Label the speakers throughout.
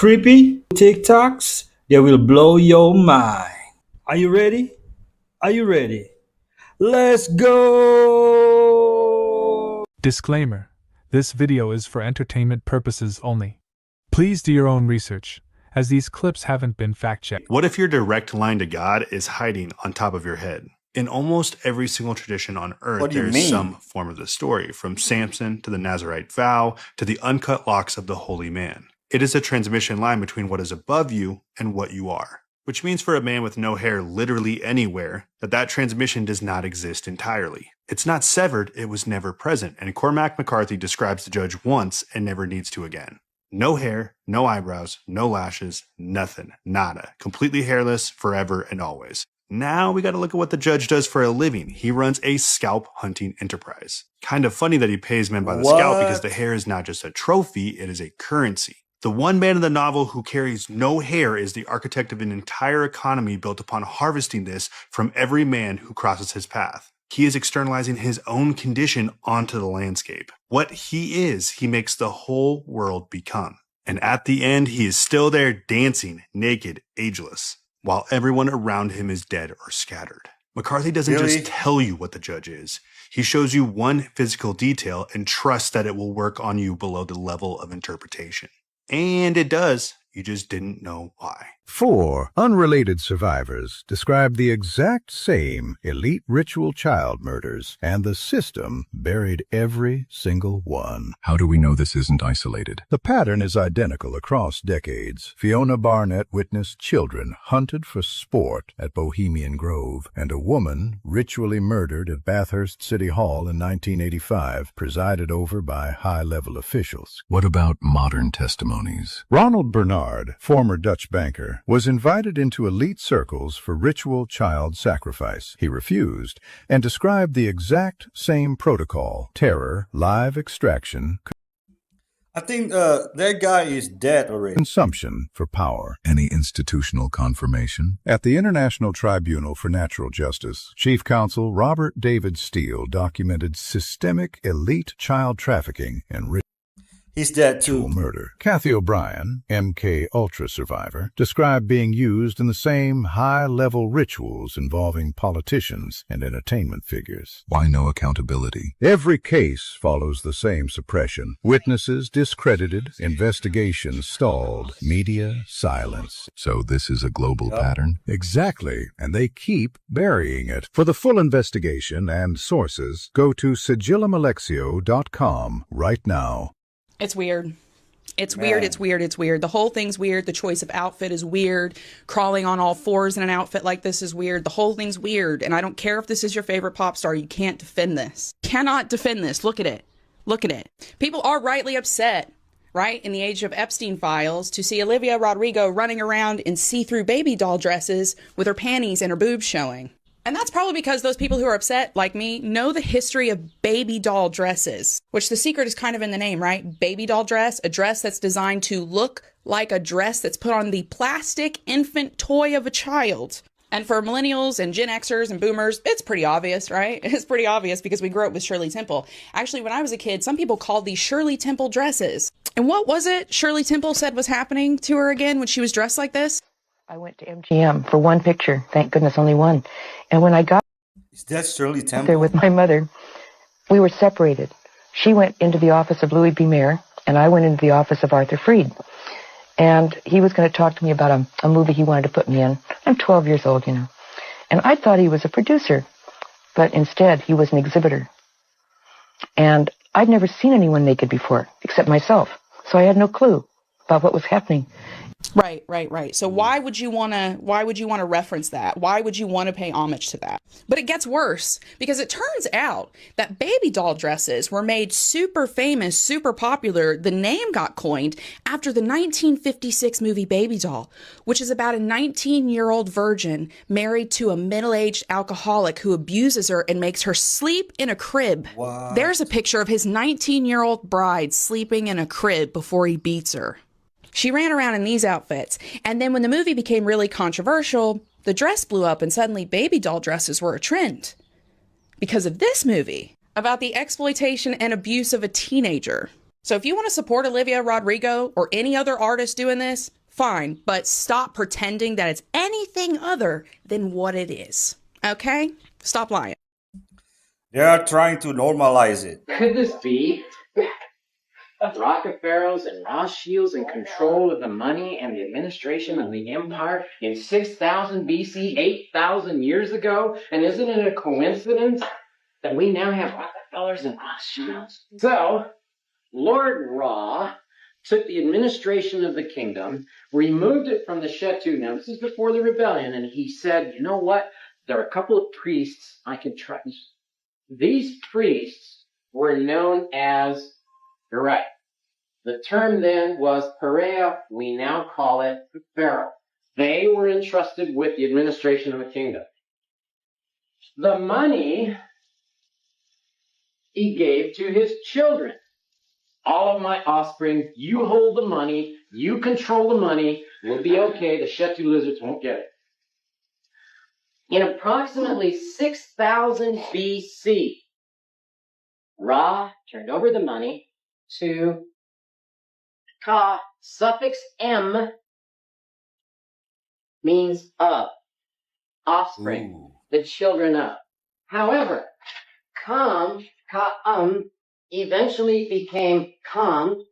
Speaker 1: creepy TikToks that will blow your mind. Are you ready? Are you ready? Let's go!
Speaker 2: Disclaimer: this video is for entertainment purposes only. Please do your own research, as these clips haven't been fact-checked.
Speaker 3: What if your direct line to God is hiding on top of your head? In almost every single tradition on earth, there's some form of the story, from Samson to the Nazarite vow to the uncut locks of the holy man. It is a transmission line between what is above you and what you are, which means for a man with no hair literally anywhere, that transmission does not exist entirely. It's not severed, it was never present, and Cormac McCarthy describes the judge once and never needs to again. No hair, no eyebrows, no lashes, nothing, nada. Completely hairless, forever and always. Now we gotta look at what the judge does for a living. He runs a scalp hunting enterprise. Kind of funny that he pays men by the scalp, because the hair is not just a trophy, it is a currency. The one man in the novel who carries no hair is the architect of an entire economy built upon harvesting this from every man who crosses his path. He is externalizing his own condition onto the landscape. What he is, he makes the whole world become. And at the end, he is still there dancing, naked, ageless, while everyone around him is dead or scattered. McCarthy doesn't just tell you what the judge is. He shows you one physical detail and trusts that it will work on you below the level of interpretation. And it does. You just didn't know why.
Speaker 4: 4 unrelated survivors described the exact same elite ritual child murders, and the system buried every single one.
Speaker 5: How do we know this isn't isolated?
Speaker 4: The pattern is identical across decades. Fiona Barnett witnessed children hunted for sport at Bohemian Grove, and a woman ritually murdered at Bathurst City Hall in 1985, presided over by high-level officials.
Speaker 5: What about modern testimonies?
Speaker 4: Ronald Bernard, former Dutch banker, was invited into elite circles for ritual child sacrifice. He refused and described the exact same protocol: terror, live extraction,
Speaker 1: I think that guy is dead already.
Speaker 4: consumption for power.
Speaker 5: Any institutional confirmation?
Speaker 4: At the International Tribunal for Natural Justice, Chief Counsel Robert David Steele documented systemic elite child trafficking and
Speaker 1: He's dead too.
Speaker 4: murder. Kathy O'Brien, MK Ultra survivor, described being used in the same high-level rituals involving politicians and entertainment figures.
Speaker 5: Why no accountability?
Speaker 4: Every case follows the same suppression. Witnesses discredited, investigations stalled, media silence.
Speaker 5: So this is a global pattern?
Speaker 4: Exactly, and they keep burying it. For the full investigation and sources, go to sigillumalexio.com right now.
Speaker 6: It's weird. It's weird. It's weird. It's weird. The whole thing's weird. The choice of outfit is weird. Crawling on all fours in an outfit like this is weird. The whole thing's weird. And I don't care if this is your favorite pop star. You can't defend this. Cannot defend this. Look at it. Look at it. People are rightly upset, right, in the age of Epstein files, to see Olivia Rodrigo running around in see-through baby doll dresses with her panties and her boobs showing. And that's probably because those people who are upset, like me, know the history of baby doll dresses, which the secret is kind of in the name, right? Baby doll dress, a dress that's designed to look like a dress that's put on the plastic infant toy of a child. And for millennials and Gen Xers and boomers, it's pretty obvious, right? It's pretty obvious because we grew up with Shirley Temple. Actually, when I was a kid, some people called these Shirley Temple dresses. And what was it Shirley Temple said was happening to her again when she was dressed like this?
Speaker 7: I went to MGM for one picture. Thank goodness, only one. And when I got
Speaker 1: Is that Shirley Temple?
Speaker 7: there with my mother, we were separated. She went into the office of Louis B. Mayer, and I went into the office of Arthur Freed. And he was going to talk to me about a movie he wanted to put me in. I'm 12 years old, you know. And I thought he was a producer, but instead he was an exhibitor. And I'd never seen anyone naked before, except myself. So I had no clue about what was happening.
Speaker 6: Right. So why would you want to reference that? Why would you want to pay homage to that? But it gets worse, because it turns out that baby doll dresses were made super famous, super popular. The name got coined after the 1956 movie Baby Doll, which is about a 19-year-old virgin married to a middle-aged alcoholic who abuses her and makes her sleep in a crib.
Speaker 1: What?
Speaker 6: There's a picture of his 19-year-old bride sleeping in a crib before he beats her. She ran around in these outfits, and then when the movie became really controversial, the dress blew up and suddenly baby doll dresses were a trend. Because of this movie, about the exploitation and abuse of a teenager. So if you want to support Olivia Rodrigo or any other artist doing this, fine, but stop pretending that it's anything other than what it is. Okay? Stop lying.
Speaker 1: They are trying to normalize it.
Speaker 8: Could this be? Rockefellers and Rothschilds in control of the money and the administration of the empire in 6000 BC, 8,000 years ago? And isn't it a coincidence that we now have Rockefellers and Rothschilds? So, Lord Ra took the administration of the kingdom, removed it from the Chateau. Now, this is before the rebellion, and he said, you know what? There are a couple of priests I can trust. These priests were known as, you're right, the term then was Perea. We now call it Pharaoh. They were entrusted with the administration of the kingdom. The money he gave to his children. All of my offspring, you hold the money, you control the money, we'll be okay, the Chateau lizards won't get it. In approximately 6000 BC, Ra turned over the money to Ka, suffix M, means of, offspring,
Speaker 1: Ooh.
Speaker 8: the children of. However, Kam, Ka'am, eventually became Kam,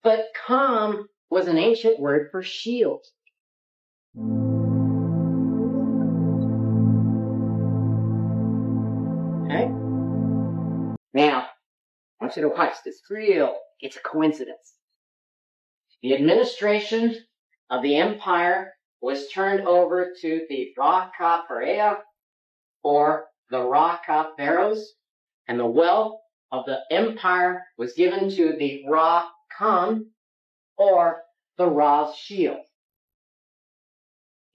Speaker 8: but Kam was an ancient word for shield. Okay? Now, I want you to watch this. Real. It's a coincidence. The administration of the empire was turned over to the Raka Perea, or the Raka pharaohs, and the wealth of the empire was given to the Ra Khan, or the Ra's shield.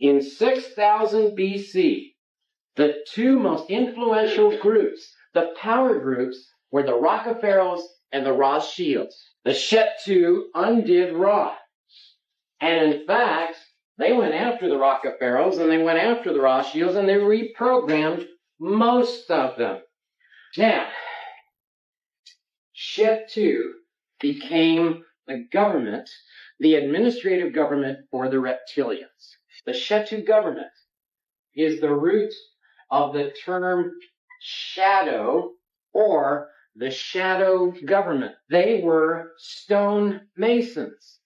Speaker 8: In 6000 BC, the two most influential groups, the power groups, were the Raka pharaohs and the Ra's shields. The Shetu undid Ra. And in fact, they went after the Raka pharaohs and they went after the Ra shields and they reprogrammed most of them. Now, Shetu became the government, the administrative government for the reptilians. The Shetu government is the root of the term shadow, or the shadow government. They were stone masons.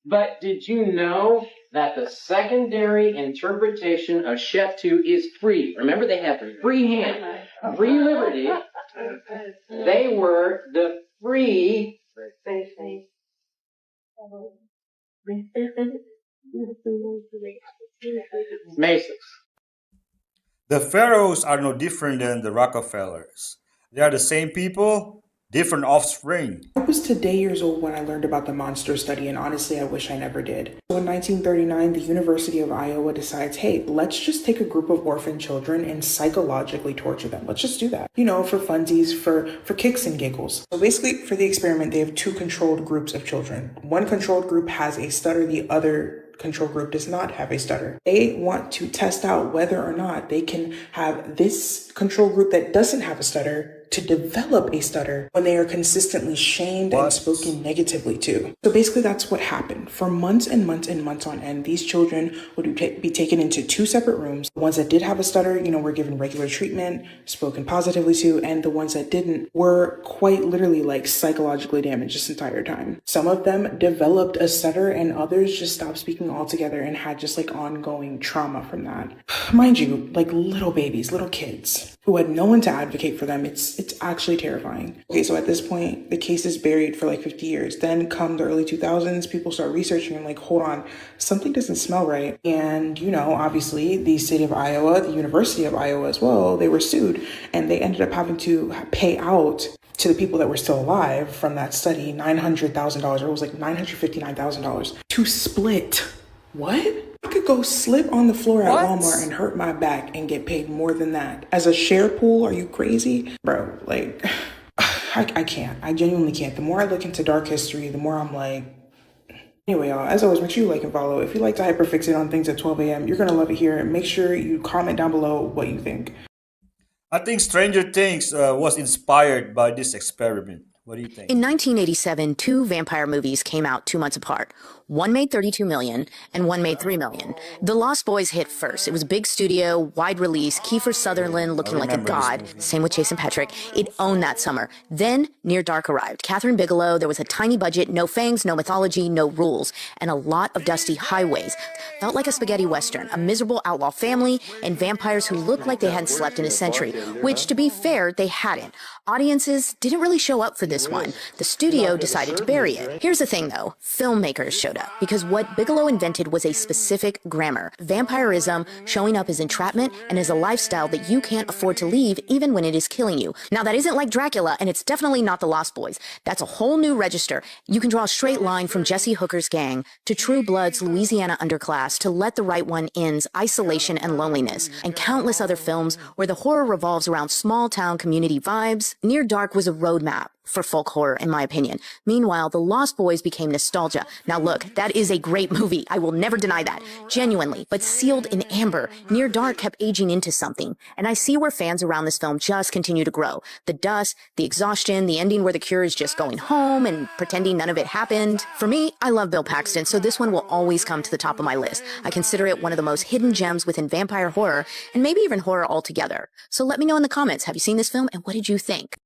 Speaker 8: But did you know that the secondary interpretation of Shetu is free? Remember, they have free hand, free liberty. They were the free Masons.
Speaker 1: The pharaohs are no different than the Rockefellers. They are the same people, different offspring.
Speaker 9: I was today years old when I learned about the monster study, and honestly, I wish I never did. So in 1939, the University of Iowa decides, hey, let's just take a group of orphan children and psychologically torture them. Let's just do that. You know, for funsies, for kicks and giggles. So basically, for the experiment, they have two controlled groups of children. One controlled group has a stutter, the other control group does not have a stutter. They want to test out whether or not they can have this control group that doesn't have a stutter to develop a stutter when they are consistently shamed and spoken negatively to. So basically that's what happened. For months and months and months on end, these children would be taken into two separate rooms. The ones that did have a stutter, you know, were given regular treatment, spoken positively to, and the ones that didn't were quite literally like psychologically damaged this entire time. Some of them developed a stutter and others just stopped speaking altogether and had just like ongoing trauma from that. Mind you, like little babies, little kids who had no one to advocate for them. It's actually terrifying. Okay, so at this point, the case is buried for like 50 years. Then come the early 2000s, people start researching and like, hold on, something doesn't smell right. And, you know, obviously the state of Iowa, the University of Iowa as well, they were sued and they ended up having to pay out to the people that were still alive from that study, $900,000, or it was like $959,000 to split. What? I could go slip on the floor at Walmart and hurt my back and get paid more than that. As a share pool, are you crazy? Bro, like, I can't. I genuinely can't. The more I look into dark history, the more I'm like, anyway, y'all, as always, make sure you like and follow. If you like to hyperfixate on things at 12 a.m., you're going to love it here. Make sure you comment down below what you think.
Speaker 1: I think Stranger Things was inspired by this experiment. What do you think?
Speaker 10: In 1987, two vampire movies came out 2 months apart. One made $32 million and one made $3 million. The Lost Boys hit first. It was a big studio, wide release, Kiefer Sutherland looking like a god. Same with Jason Patrick. It owned that summer. Then Near Dark arrived. Catherine Bigelow, there was a tiny budget, no fangs, no mythology, no rules, and a lot of dusty highways. Felt like a spaghetti western, a miserable outlaw family, and vampires who looked like they hadn't slept in a century, which, to be fair, they hadn't. Audiences didn't really show up for this one. The studio decided to bury it. Here's the thing, though. Filmmakers showed up, because what Bigelow invented was a specific grammar. Vampirism showing up as entrapment and as a lifestyle that you can't afford to leave even when it is killing you. Now, that isn't like Dracula, and it's definitely not the Lost Boys. That's a whole new register. You can draw a straight line from Jesse Hooker's gang to True Blood's Louisiana underclass to Let the Right One In's isolation and loneliness, and countless other films where the horror revolves around small-town community vibes. Near Dark was a roadmap for folk horror, in my opinion. Meanwhile, The Lost Boys became nostalgia. Now look, that is a great movie. I will never deny that. Genuinely. But sealed in amber, Near Dark kept aging into something. And I see where fans around this film just continue to grow. The dust, the exhaustion, the ending where the cure is just going home and pretending none of it happened. For me, I love Bill Paxton, so this one will always come to the top of my list. I consider it one of the most hidden gems within vampire horror, and maybe even horror altogether. So let me know in the comments, have you seen this film, and what did you think?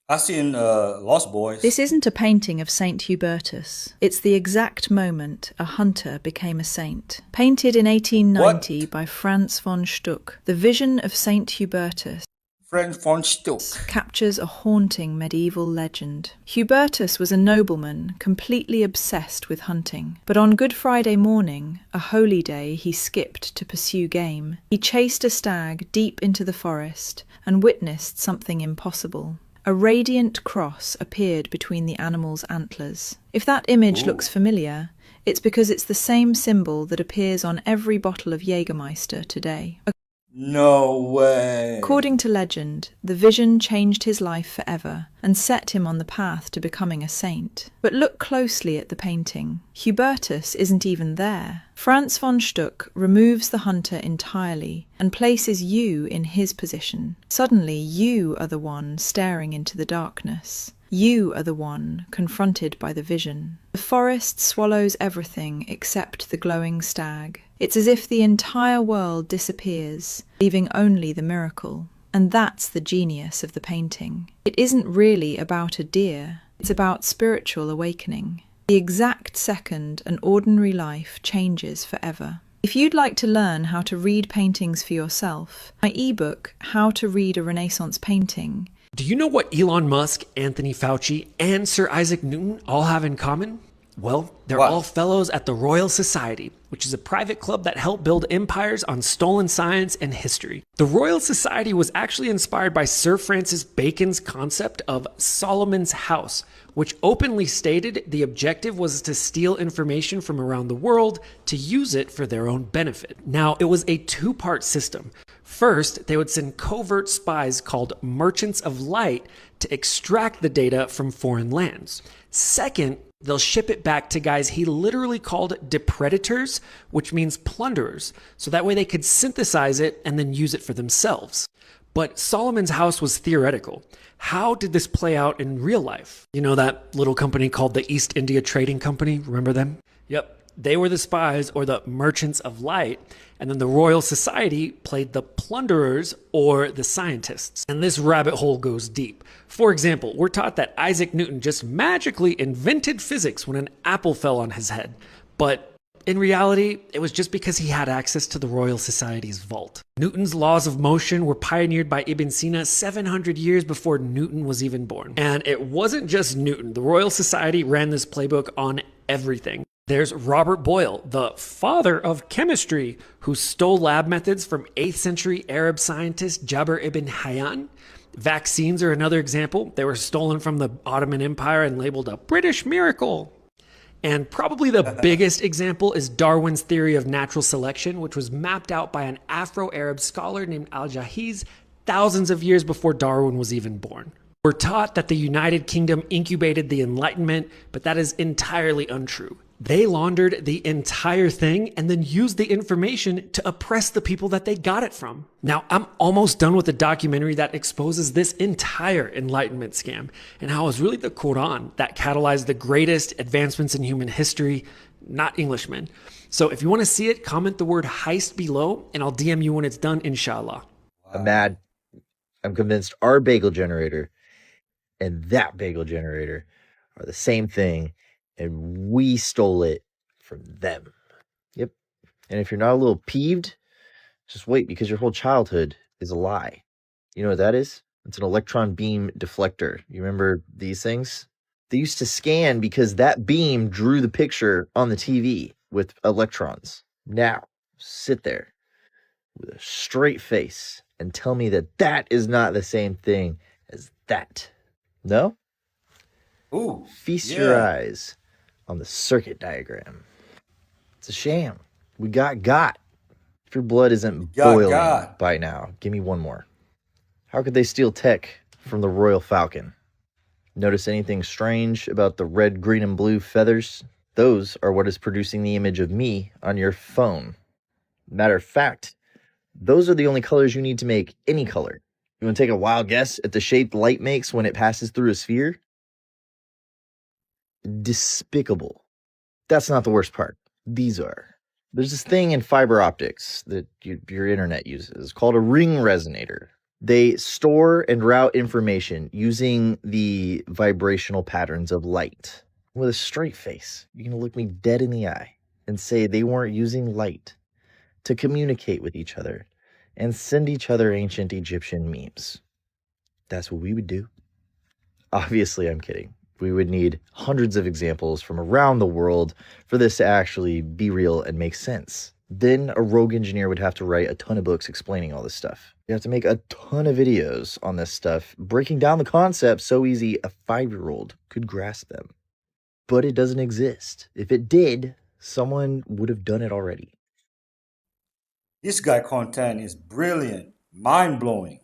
Speaker 1: I seen Lost Boys.
Speaker 11: This isn't a painting of Saint Hubertus. It's the exact moment a hunter became a saint. Painted in 1890 by Franz von Stuck, the vision of Saint Hubertus
Speaker 1: Franz von Stuck
Speaker 11: captures a haunting medieval legend. Hubertus was a nobleman completely obsessed with hunting, but on Good Friday morning, a holy day he skipped to pursue game. He chased a stag deep into the forest and witnessed something impossible. A radiant cross appeared between the animal's antlers. If that image looks familiar, it's because it's the same symbol that appears on every bottle of Jägermeister today.
Speaker 1: No way.
Speaker 11: According to legend, the vision changed his life forever and set him on the path to becoming a saint. But look closely at the painting. Hubertus isn't even there. Franz von Stuck removes the hunter entirely and places you in his position. Suddenly, you are the one staring into the darkness. You are the one confronted by the vision. The forest swallows everything except the glowing stag. It's as if the entire world disappears, leaving only the miracle. And that's the genius of the painting. It isn't really about a deer. It's about spiritual awakening. The exact second an ordinary life changes forever. If you'd like to learn how to read paintings for yourself, my ebook, How to Read a Renaissance Painting.
Speaker 12: Do you know what Elon Musk, Anthony Fauci, and Sir Isaac Newton all have in common? Well, they're all fellows at the Royal Society, which is a private club that helped build empires on stolen science and history. The Royal Society was actually inspired by Sir Francis Bacon's concept of Solomon's House, which openly stated the objective was to steal information from around the world to use it for their own benefit. Now, it was a two-part system. First, they would send covert spies called Merchants of Light to extract the data from foreign lands. Second, they'll ship it back to guys he literally called depredators, which means plunderers, so that way they could synthesize it and then use it for themselves. But Solomon's House was theoretical. How did this play out in real life? You know that little company called the East India Trading Company? Remember them? Yep. They were the spies, or the Merchants of Light, and then the Royal Society played the plunderers or the scientists. And this rabbit hole goes deep. For example, we're taught that Isaac Newton just magically invented physics when an apple fell on his head. But in reality, it was just because he had access to the Royal Society's vault. Newton's laws of motion were pioneered by Ibn Sina 700 years before Newton was even born. And it wasn't just Newton. The Royal Society ran this playbook on everything. There's Robert Boyle, the father of chemistry, who stole lab methods from 8th century Arab scientist Jabir ibn Hayyan. Vaccines are another example. They were stolen from the Ottoman Empire and labeled a British miracle. And probably the biggest example is Darwin's theory of natural selection, which was mapped out by an Afro-Arab scholar named Al-Jahiz thousands of years before Darwin was even born. We're taught that the United Kingdom incubated the Enlightenment, but that is entirely untrue. They laundered the entire thing and then used the information to oppress the people that they got it from. Now, I'm almost done with the documentary that exposes this entire Enlightenment scam and how it was really the Quran that catalyzed the greatest advancements in human history, not Englishmen. So if you want to see it, comment the word heist below and I'll DM you when it's done, inshallah.
Speaker 13: I'm convinced our bagel generator and that bagel generator are the same thing, and we stole it from them. Yep. And if you're not a little peeved, just wait, because your whole childhood is a lie. You know what that is? It's an electron beam deflector. You remember these things? They used to scan because that beam drew the picture on the TV with electrons. Now, sit there with a straight face and tell me that that is not the same thing as that. No?
Speaker 1: Ooh,
Speaker 13: Feast your eyes on the circuit diagram. It's a sham. We got. If your blood isn't boiling by now, give me one more. How could they steal tech from the Royal Falcon? Notice anything strange about the red, green, and blue feathers? Those are what is producing the image of me on your phone. Matter of fact, those are the only colors you need to make any color. You want to take a wild guess at the shape light makes when it passes through a sphere? Despicable. That's not the worst part. These are. There's this thing in fiber optics that your internet uses called a ring resonator. They store and route information using the vibrational patterns of light. With a straight face, you can look me dead in the eye and say they weren't using light to communicate with each other and send each other ancient Egyptian memes. That's what we would do. Obviously, I'm kidding. We would need hundreds of examples from around the world for this to actually be real and make sense. Then a rogue engineer would have to write a ton of books explaining all this stuff. You have to make a ton of videos on this stuff, breaking down the concepts so easy a 5-year-old could grasp them. But it doesn't exist. If it did, someone would have done it already.
Speaker 1: This guy content is brilliant, mind-blowing.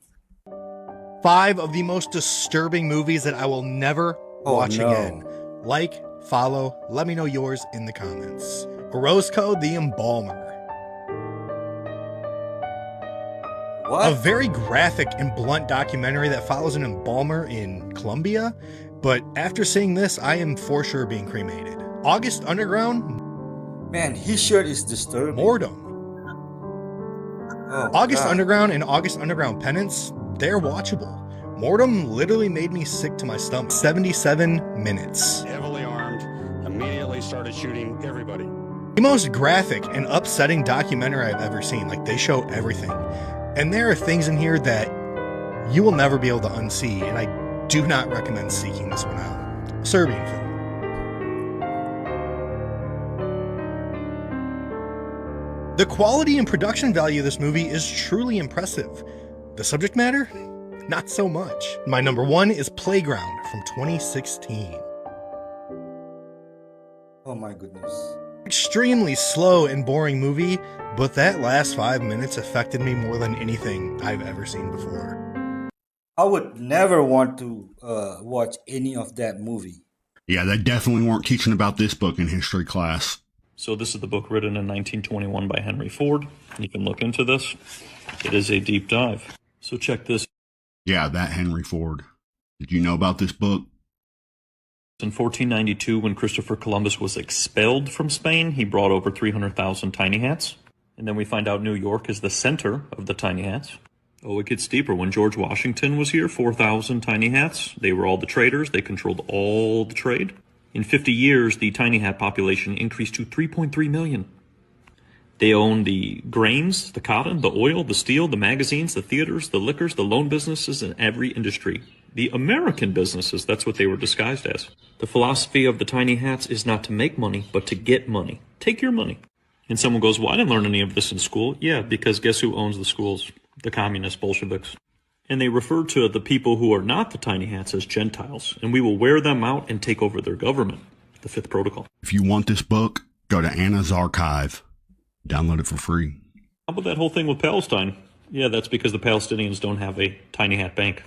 Speaker 14: 5 of the most disturbing movies that I will never watch again. Like, follow, let me know yours in the comments. Orozco the Embalmer.
Speaker 1: What?
Speaker 14: A very graphic and blunt documentary that follows an embalmer in Colombia. But after seeing this, I am for sure being cremated. August Underground.
Speaker 1: Man, his shirt is disturbing.
Speaker 14: Mortem.
Speaker 1: Oh,
Speaker 14: August
Speaker 1: God.
Speaker 14: Underground and August Underground Penance, they're watchable. Mortem literally made me sick to my stomach. 77 minutes.
Speaker 15: Heavily armed, immediately started shooting everybody.
Speaker 14: The most graphic and upsetting documentary I've ever seen. Like, they show everything. And there are things in here that you will never be able to unsee, and I do not recommend seeking this one out. Serbian film. The quality and production value of this movie is truly impressive. The subject matter? Not so much. My number 1 is Playground from 2016.
Speaker 1: Oh my goodness.
Speaker 14: Extremely slow and boring movie, but that last 5 minutes affected me more than anything I've ever seen before.
Speaker 1: I would never want to watch any of that movie.
Speaker 3: Yeah, they definitely weren't teaching about this book in history class.
Speaker 16: So this is the book written in 1921 by Henry Ford. You can look into this. It is a deep dive. So check this.
Speaker 3: Yeah, that Henry Ford. Did you know about this book?
Speaker 16: In 1492, when Christopher Columbus was expelled from Spain, he brought over 300,000 tiny hats. And then we find out New York is the center of the tiny hats. Oh, it gets deeper. When George Washington was here, 4,000 tiny hats. They were all the traders. They controlled all the trade. In 50 years, the tiny hat population increased to 3.3 million. They own the grains, the cotton, the oil, the steel, the magazines, the theaters, the liquors, the loan businesses, and every industry. The American businesses, that's what they were disguised as. The philosophy of the tiny hats is not to make money, but to get money. Take your money. And someone goes, well, I didn't learn any of this in school. Yeah, because guess who owns the schools? The communist Bolsheviks. And they refer to the people who are not the tiny hats as Gentiles, and we will wear them out and take over their government. The fifth protocol.
Speaker 3: If you want this book, go to Anna's archive. Download it for free.
Speaker 16: How about that whole thing with Palestine? Yeah, that's because the Palestinians don't have a tiny hat bank.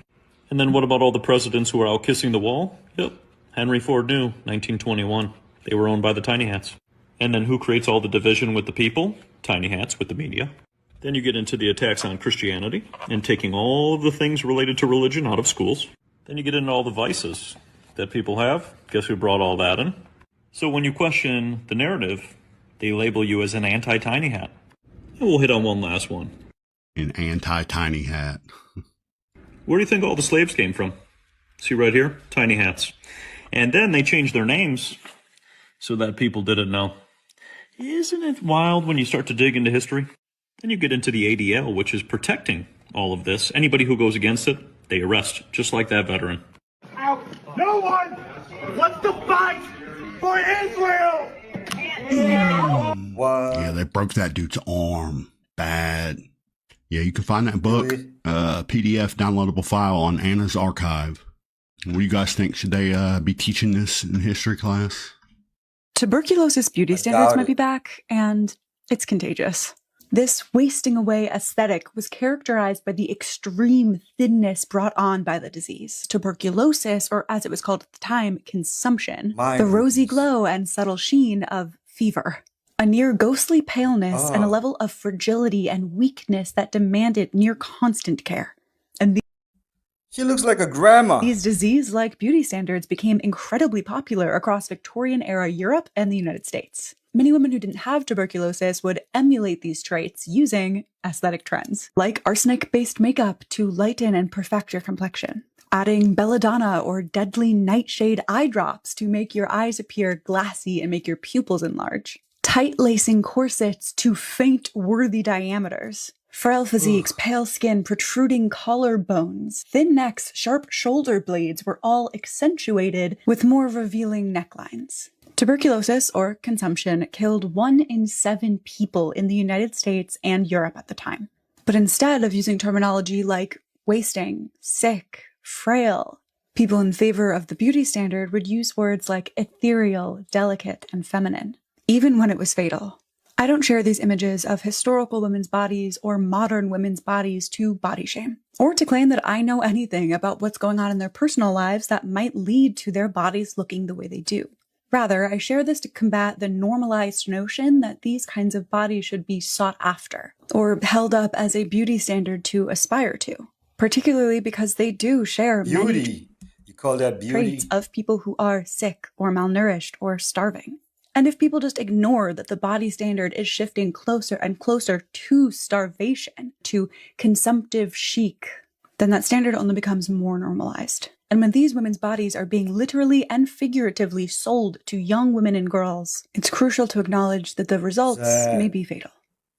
Speaker 16: And then what about all the presidents who are out kissing the wall? Yep. Henry Ford knew, 1921. They were owned by the tiny hats. And then who creates all the division with the people? Tiny hats with the media. Then you get into the attacks on Christianity and taking all of the things related to religion out of schools. Then you get into all the vices that people have. Guess who brought all that in? So when you question the narrative, they label you as an anti-tiny hat. And we'll hit on one last one.
Speaker 17: An anti-tiny hat.
Speaker 16: Where do you think all the slaves came from? See right here? Tiny hats. And then they changed their names so that people didn't know. Isn't it wild when you start to dig into history? Then you get into the ADL, which is protecting all of this. Anybody who goes against it, they arrest, just like that veteran.
Speaker 18: No one wants to fight for Israel!
Speaker 17: What? Yeah, they broke that dude's arm. Bad. Yeah, you can find that book, PDF downloadable file on Anna's archive. What do you guys think? Should they be teaching this in history class?
Speaker 19: Tuberculosis beauty standards might be back, and it's contagious. This wasting away aesthetic was characterized by the extreme thinness brought on by the disease. Tuberculosis, or as it was called at the time, consumption. The rosy glow and subtle sheen of fever. A near ghostly paleness and a level of fragility and weakness that demanded near constant care. And
Speaker 1: she looks like a grandma.
Speaker 19: These disease-like beauty standards became incredibly popular across Victorian-era Europe and the United States. Many women who didn't have tuberculosis would emulate these traits using aesthetic trends, like arsenic-based makeup to lighten and perfect your complexion, adding belladonna or deadly nightshade eye drops to make your eyes appear glassy and make your pupils enlarge, tight-lacing corsets to faint-worthy diameters, frail physiques, pale skin, protruding collarbones, thin necks, sharp shoulder blades were all accentuated with more revealing necklines. Tuberculosis, or consumption, killed 1 in 7 people in the United States and Europe at the time. But instead of using terminology like wasting, sick, frail, people in favor of the beauty standard would use words like ethereal, delicate, and feminine, even when it was fatal. I don't share these images of historical women's bodies or modern women's bodies to body shame, or to claim that I know anything about what's going on in their personal lives that might lead to their bodies looking the way they do. Rather, I share this to combat the normalized notion that these kinds of bodies should be sought after, or held up as a beauty standard to aspire to, particularly because they do share many
Speaker 1: You call that beauty?
Speaker 19: traits of people who are sick or malnourished or starving. And if people just ignore that the body standard is shifting closer and closer to starvation, to consumptive chic, then that standard only becomes more normalized. And when these women's bodies are being literally and figuratively sold to young women and girls, it's crucial to acknowledge that the results may be fatal.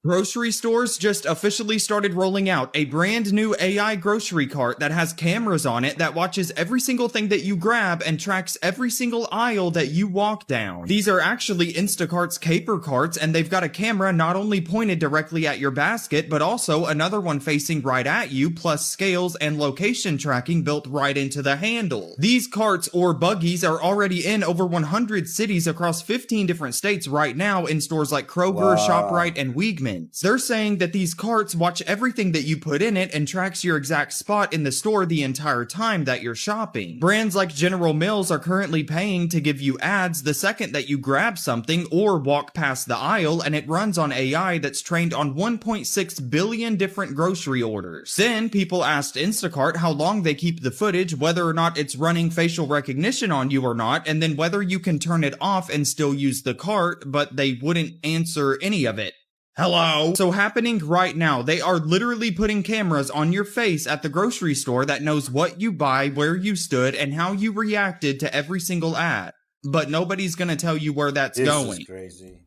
Speaker 20: Grocery stores just officially started rolling out a brand new AI grocery cart that has cameras on it that watches every single thing that you grab and tracks every single aisle that you walk down. These are actually Instacart's caper carts, and they've got a camera not only pointed directly at your basket, but also another one facing right at you, plus scales and location tracking built right into the handle. These carts or buggies are already in over 100 cities across 15 different states right now in stores like Kroger, ShopRite, and Wegmans. They're saying that these carts watch everything that you put in it and tracks your exact spot in the store the entire time that you're shopping. Brands like General Mills are currently paying to give you ads the second that you grab something or walk past the aisle, and it runs on AI that's trained on 1.6 billion different grocery orders. Then people asked Instacart how long they keep the footage, whether or not it's running facial recognition on you or not, and then whether you can turn it off and still use the cart, but they wouldn't answer any of it. Hello? So happening right now, they are literally putting cameras on your face at the grocery store that knows what you buy, where you stood, and how you reacted to every single ad. But nobody's gonna tell you where that's going.
Speaker 1: This is crazy.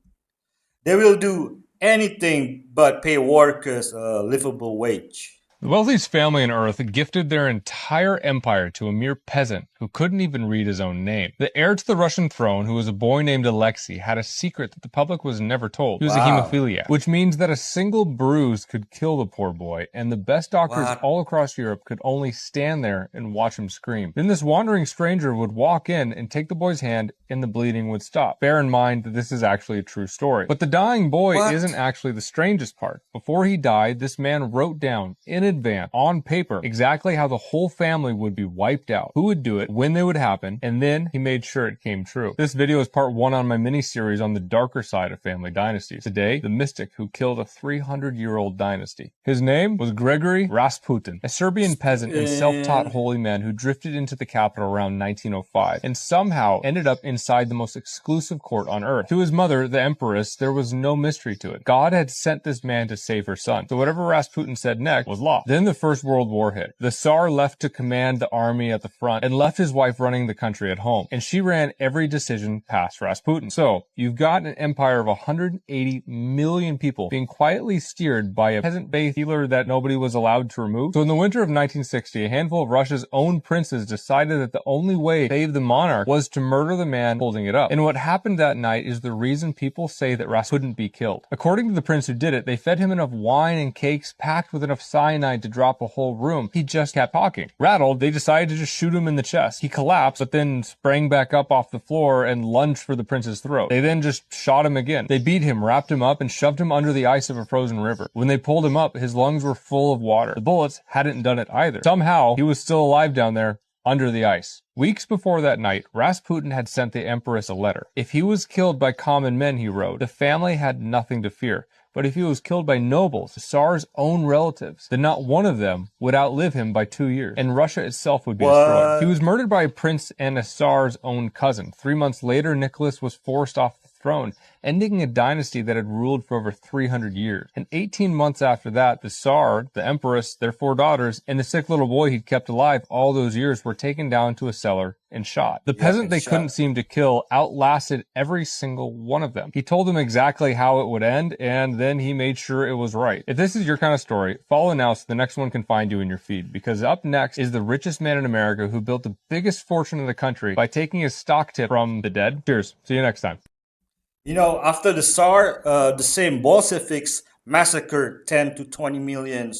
Speaker 1: They will do anything but pay workers a livable wage.
Speaker 21: The wealthiest family on Earth gifted their entire empire to a mere peasant who couldn't even read his own name. The heir to the Russian throne, who was a boy named Alexei, had a secret that the public was never told. He was a hemophiliac, which means that a single bruise could kill the poor boy, and the best doctors all across Europe could only stand there and watch him scream. Then this wandering stranger would walk in and take the boy's hand, and the bleeding would stop. Bear in mind that this is actually a true story. But the dying boy isn't actually the strangest part. Before he died, this man wrote down in advance, on paper, exactly how the whole family would be wiped out, who would do it, it, when they would happen, and then he made sure it came true. This video is part 1 on my mini-series on the darker side of family dynasties. Today, the mystic who killed a 300-year-old dynasty. His name was Gregory Rasputin, a Serbian peasant and self-taught holy man who drifted into the capital around 1905 and somehow ended up inside the most exclusive court on earth. To his mother, the empress, there was no mystery to it. God had sent this man to save her son. So whatever Rasputin said next was law. Then the First World War hit. The Tsar left to command the army at the front and left his wife running the country at home. And she ran every decision past Rasputin. So you've got an empire of 180 million people being quietly steered by a peasant-based healer that nobody was allowed to remove. So in the winter of 1960, a handful of Russia's own princes decided that the only way to save the monarch was to murder the man holding it up. And what happened that night is the reason people say that Rasputin couldn't be killed. According to the prince who did it, they fed him enough wine and cakes packed with enough cyanide to drop a whole room. He just kept talking. Rattled, they decided to just shoot him in the chest. He collapsed, but then sprang back up off the floor and lunged for the prince's throat. They then just shot him again. They beat him, wrapped him up, and shoved him under the ice of a frozen river. When they pulled him up, his lungs were full of water. The bullets hadn't done it either. Somehow, he was still alive down there, under the ice. Weeks before that night, Rasputin had sent the empress a letter. If he was killed by common men, he wrote, the family had nothing to fear. But if he was killed by nobles, the Tsar's own relatives, then not one of them would outlive him by 2 years, and Russia itself would be destroyed. He was murdered by a prince and a Tsar's own cousin. 3 months later, Nicholas was forced off the throne, ending a dynasty that had ruled for over 300 years. And 18 months after that, the Tsar, the empress, their 4 daughters, and the sick little boy he'd kept alive all those years were taken down to a cellar and shot. The peasant they couldn't seem to kill outlasted every single one of them. He told them exactly how it would end, and then he made sure it was right. If this is your kind of story, follow now so the next one can find you in your feed, because up next is the richest man in America who built the biggest fortune in the country by taking his stock tip from the dead. Cheers. See you next time.
Speaker 1: You know, after the Tsar, the same Bolsheviks massacred 10 to 20 million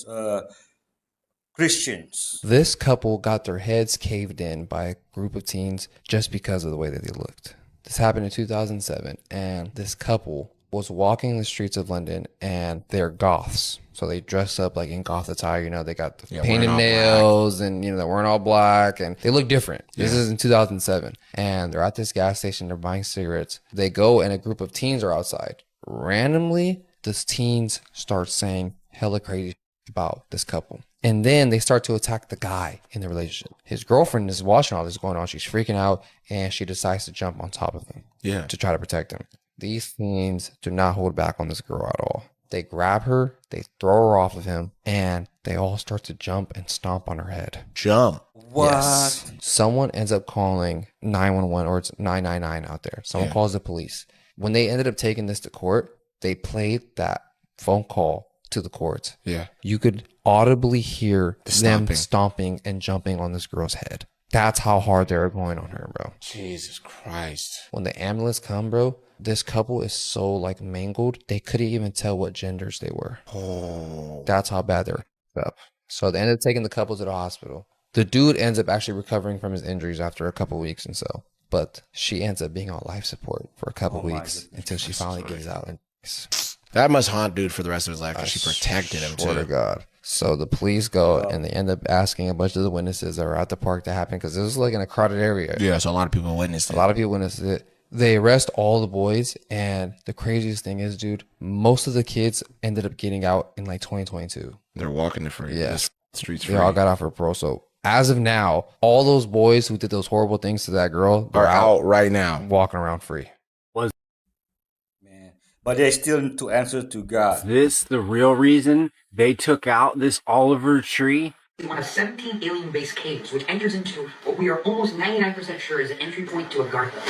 Speaker 1: Christians.
Speaker 2: This couple got their heads caved in by a group of teens just because of the way that they looked. This happened in 2007, and this couple was walking the streets of London, and they're goths. So they dress up like in goth attire, you know, they got the painted nails and, you know, they're wearing all black and they look different. This is in 2007. And they're at this gas station, they're buying cigarettes. They go and a group of teens are outside. Randomly, these teens start saying hella crazy about this couple. And then they start to attack the guy in the relationship. His girlfriend is watching all this going on. She's freaking out and she decides to jump on top of him to try to protect him. These teens do not hold back on this girl at all. They grab her, they throw her off of him, and they all start to jump and stomp on her head.
Speaker 13: Jump?
Speaker 1: What?
Speaker 2: Yes. Someone ends up calling 911, or it's 999 out there. Someone calls the police. When they ended up taking this to court, they played that phone call to the court.
Speaker 22: Yeah.
Speaker 2: You could audibly hear them stomping and jumping on this girl's head. That's how hard they were going on her, bro.
Speaker 22: Jesus Christ.
Speaker 2: When the ambulance come, bro, this couple is so like mangled, they couldn't even tell what genders they were.
Speaker 22: Oh.
Speaker 2: That's how bad they're up. So they ended up taking the couple to the hospital. The dude ends up actually recovering from his injuries after a couple weeks and so. But she ends up being on life support for a couple weeks until she finally gets out. And
Speaker 22: that must haunt dude for the rest of his life because she protected him too.
Speaker 2: Swear to God. So the police go and they end up asking a bunch of the witnesses that were at the park that happened because it was like in a crowded area.
Speaker 22: Yeah, so a lot of people witnessed it.
Speaker 2: A lot of people witnessed it. They arrest all the boys, and the craziest thing is, dude, most of the kids ended up getting out in like 2022.
Speaker 22: They're walking the free.
Speaker 2: Yes.
Speaker 22: Streets
Speaker 2: free.
Speaker 22: free.
Speaker 2: They all got out for parole. So as of now, all those boys who did those horrible things to that girl
Speaker 22: are out right now,
Speaker 2: walking around free.
Speaker 1: But they still need to answer to God.
Speaker 23: Is this the real reason they took out this Oliver tree?
Speaker 24: One of 17 alien-based caves, which enters into what we are almost 99% sure is an entry point to Agartha,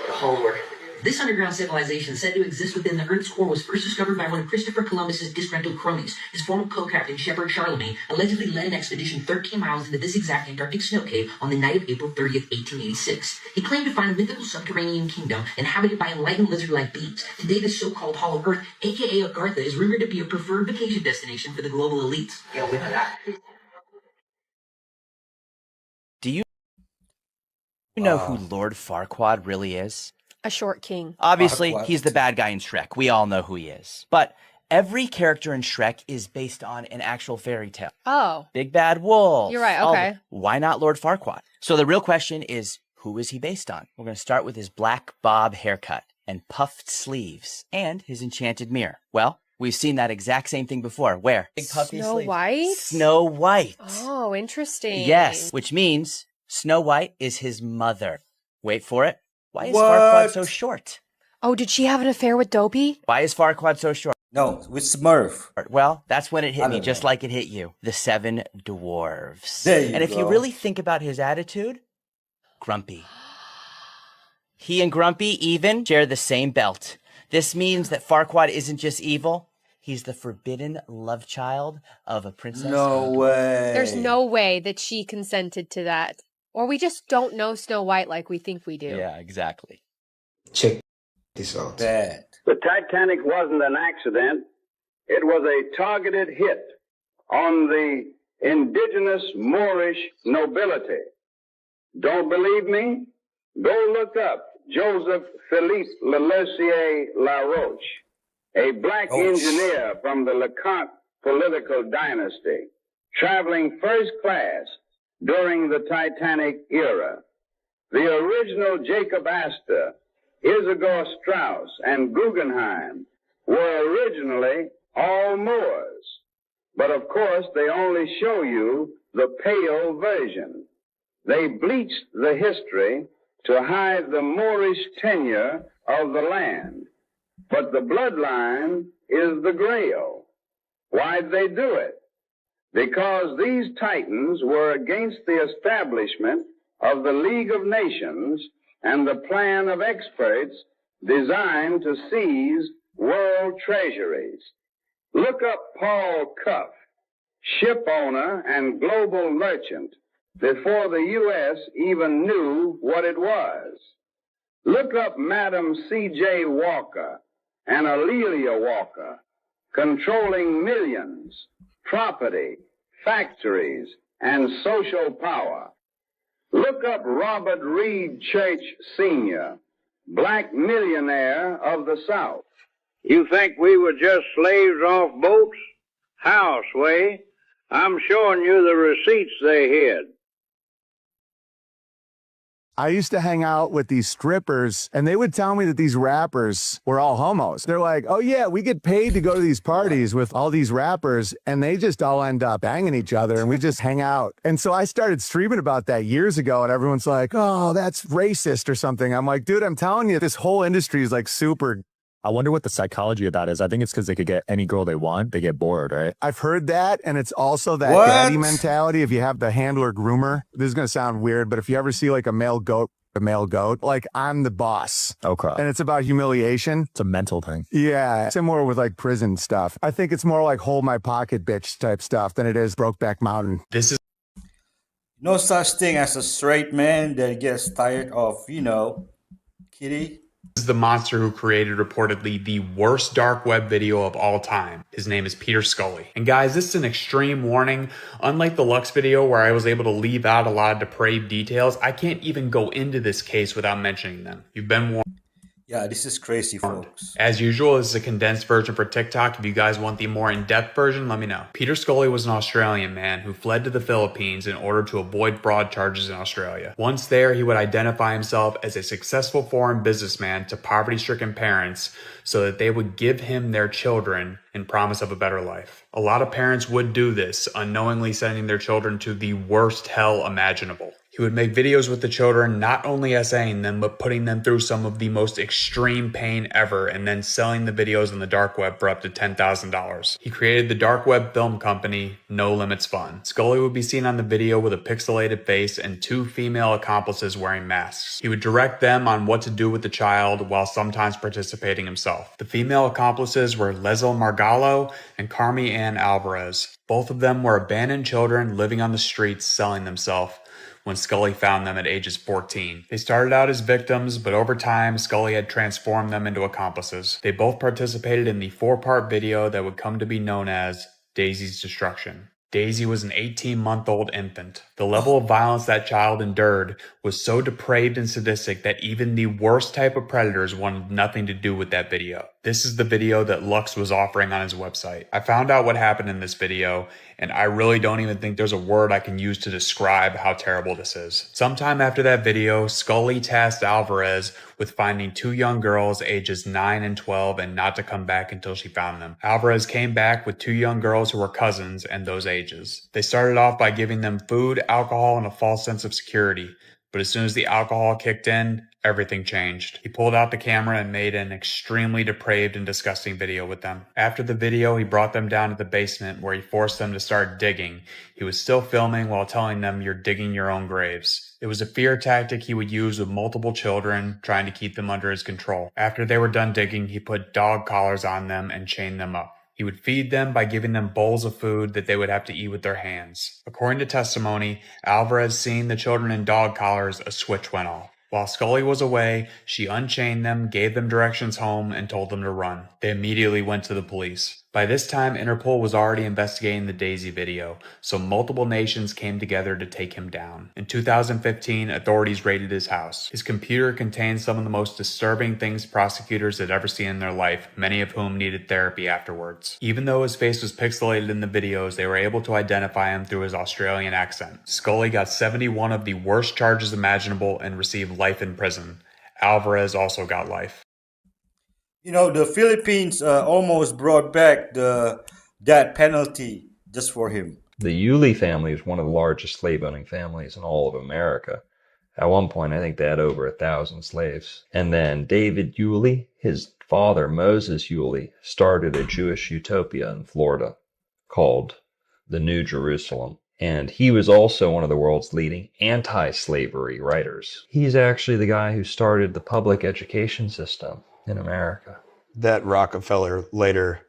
Speaker 24: the Hollow Earth. This underground civilization, said to exist within the Earth's core, was first discovered by one of Christopher Columbus's disgruntled cronies. His former co-captain, Shepard Charlemagne, allegedly led an expedition 13 miles into this exact Antarctic snow cave on the night of April 30th, 1886. He claimed to find a mythical subterranean kingdom inhabited by enlightened lizard-like beings. Today, this so-called Hollow Earth, aka Agartha, is rumored to be a preferred vacation destination for the global elites. Yeah, we know that.
Speaker 25: Do you know who Lord Farquaad really is?
Speaker 26: A short king.
Speaker 25: Obviously,
Speaker 1: Farquaad.
Speaker 25: he's the bad guy in Shrek. We all know who he is. But Every character in Shrek is based on an actual fairy tale.
Speaker 4: Oh.
Speaker 25: Big Bad Wolf.
Speaker 4: You're right,
Speaker 25: all
Speaker 4: okay.
Speaker 25: why not Lord Farquaad? So the real question is, who is he based on? We're going to start with his black bob haircut and puffed sleeves and his enchanted mirror. Well, we've seen that exact same thing before. Where? Big puffy
Speaker 4: Snow
Speaker 25: sleeves.
Speaker 4: White?
Speaker 25: Snow White.
Speaker 4: Oh, interesting.
Speaker 25: Yes, which means Snow White is his mother. Wait for it. Why is
Speaker 1: What?
Speaker 25: Farquaad so short?
Speaker 4: Oh, did she have an affair with Dopey?
Speaker 25: Why is Farquaad so short?
Speaker 1: No, with Smurf.
Speaker 25: Well, that's when it hit
Speaker 1: I
Speaker 25: me,
Speaker 1: don't
Speaker 25: just
Speaker 1: know.
Speaker 25: like it hit you. The 7 dwarves.
Speaker 1: There you
Speaker 25: and if you
Speaker 1: go.
Speaker 25: really think about his attitude, grumpy. He and Grumpy even share the same belt. This means that Farquaad isn't just evil. He's the forbidden love child of a princess.
Speaker 1: No way.
Speaker 4: There's no way that she consented to that. Or we just don't know Snow White like we think we do.
Speaker 25: Yeah, exactly.
Speaker 1: Check this out. Bad.
Speaker 5: The Titanic wasn't an accident. It was a targeted hit on the indigenous Moorish nobility. Don't believe me? Go look up Joseph Philippe Lelessier La Roche, a black engineer from the Lecointe political dynasty, traveling first class during the Titanic era. The original Jacob Astor, Isidor Straus, and Guggenheim were originally all Moors. But of course, they only show you the pale version. They bleached the history to hide the Moorish tenure of the land. But the bloodline is the Grail. Why'd they do it? Because these titans were against the establishment of the League of Nations and the plan of experts designed to seize world treasuries. Look up Paul Cuff, ship owner and global merchant, before the U.S. even knew what it was. Look up Madam C.J. Walker and Aurelia Walker, controlling millions, property, factories, and social power. Look up Robert Reed Church Sr., black millionaire of the South.
Speaker 6: You think we were just slaves off boats? Houseway, I'm showing you the receipts they hid.
Speaker 7: I used to hang out with these strippers, and they would tell me that these rappers were all homos. They're like, oh yeah, we get paid to go to these parties with all these rappers, and they just all end up banging each other, and we just hang out. And so I started streaming about that years ago, and everyone's like, oh, that's racist or something. I'm like, dude, I'm telling you, this whole industry is like super.
Speaker 8: I wonder what the psychology of that is. I think it's because they could get any girl they want. They get bored, right?
Speaker 7: I've heard that, and it's also that daddy mentality. If you have the handler groomer, this is going to sound weird, but if you ever see like a male goat, like I'm the boss.
Speaker 8: Okay.
Speaker 7: And it's about humiliation.
Speaker 8: It's a mental thing.
Speaker 7: Yeah. Similar with like prison stuff. I think it's more like hold my pocket bitch type stuff than it is Brokeback Mountain.
Speaker 1: This is no such thing as a straight man that gets tired of, kitty.
Speaker 26: This is the monster who created reportedly the worst dark web video of all time. His name is Peter Scully. And guys, this is an extreme warning. Unlike the Lux video where I was able to leave out a lot of depraved details, I can't even go into this case without mentioning them. You've been warned.
Speaker 1: Yeah, this is crazy, folks.
Speaker 26: As usual, this is a condensed version for TikTok. If you guys want the more in-depth version, let me know. Peter Scully was an Australian man who fled to the Philippines in order to avoid fraud charges in Australia. Once there, he would identify himself as a successful foreign businessman to poverty-stricken parents so that they would give him their children in promise of a better life. A lot of parents would do this, unknowingly sending their children to the worst hell imaginable. He would make videos with the children, not only essaying them, but putting them through some of the most extreme pain ever, and then selling the videos on the dark web for up to $10,000. He created the dark web film company, No Limits Fun. Scully would be seen on the video with a pixelated face and 2 female accomplices wearing masks. He would direct them on what to do with the child, while sometimes participating himself. The female accomplices were Leslie Margallo and Carmi Ann Alvarez. Both of them were abandoned children living on the streets selling themselves when Scully found them at ages 14. They started out as victims, but over time, Scully had transformed them into accomplices. They both participated in the 4-part video that would come to be known as Daisy's Destruction. Daisy was an 18-month-old infant. The level of violence that child endured was so depraved and sadistic that even the worst type of predators wanted nothing to do with that video. This is the video that Lux was offering on his website. I found out what happened in this video, and I really don't even think there's a word I can use to describe how terrible this is. Sometime after that video, Scully tasked Alvarez with finding 2 young girls ages 9 and 12 and not to come back until she found them. Alvarez came back with 2 young girls who were cousins and those ages. They started off by giving them food, alcohol, and a false sense of security. But as soon as the alcohol kicked in, everything changed. He pulled out the camera and made an extremely depraved and disgusting video with them. After the video, he brought them down to the basement where he forced them to start digging. He was still filming while telling them, "You're digging your own graves." It was a fear tactic he would use with multiple children, trying to keep them under his control. After they were done digging, he put dog collars on them and chained them up. He would feed them by giving them bowls of food that they would have to eat with their hands. According to testimony, Alvarez seeing the children in dog collars, a switch went off. While Scully was away, she unchained them, gave them directions home, and told them to run. They immediately went to the police. By this time, Interpol was already investigating the Daisy video, so multiple nations came together to take him down. In 2015, authorities raided his house. His computer contained some of the most disturbing things prosecutors had ever seen in their life, many of whom needed therapy afterwards. Even though his face was pixelated in the videos, they were able to identify him through his Australian accent. Scully got 71 of the worst charges imaginable and received life in prison. Alvarez also got life.
Speaker 1: You know, the Philippines almost brought back the death penalty just for him.
Speaker 9: The Yulee family is one of the largest slave-owning families in all of America. At one point, I think they had over 1,000 slaves. And then David Yulee, his father, Moses Yulee, started a Jewish utopia in Florida called the New Jerusalem. And he was also one of the world's leading anti-slavery writers. He's actually the guy who started the public education system in America.
Speaker 10: That Rockefeller later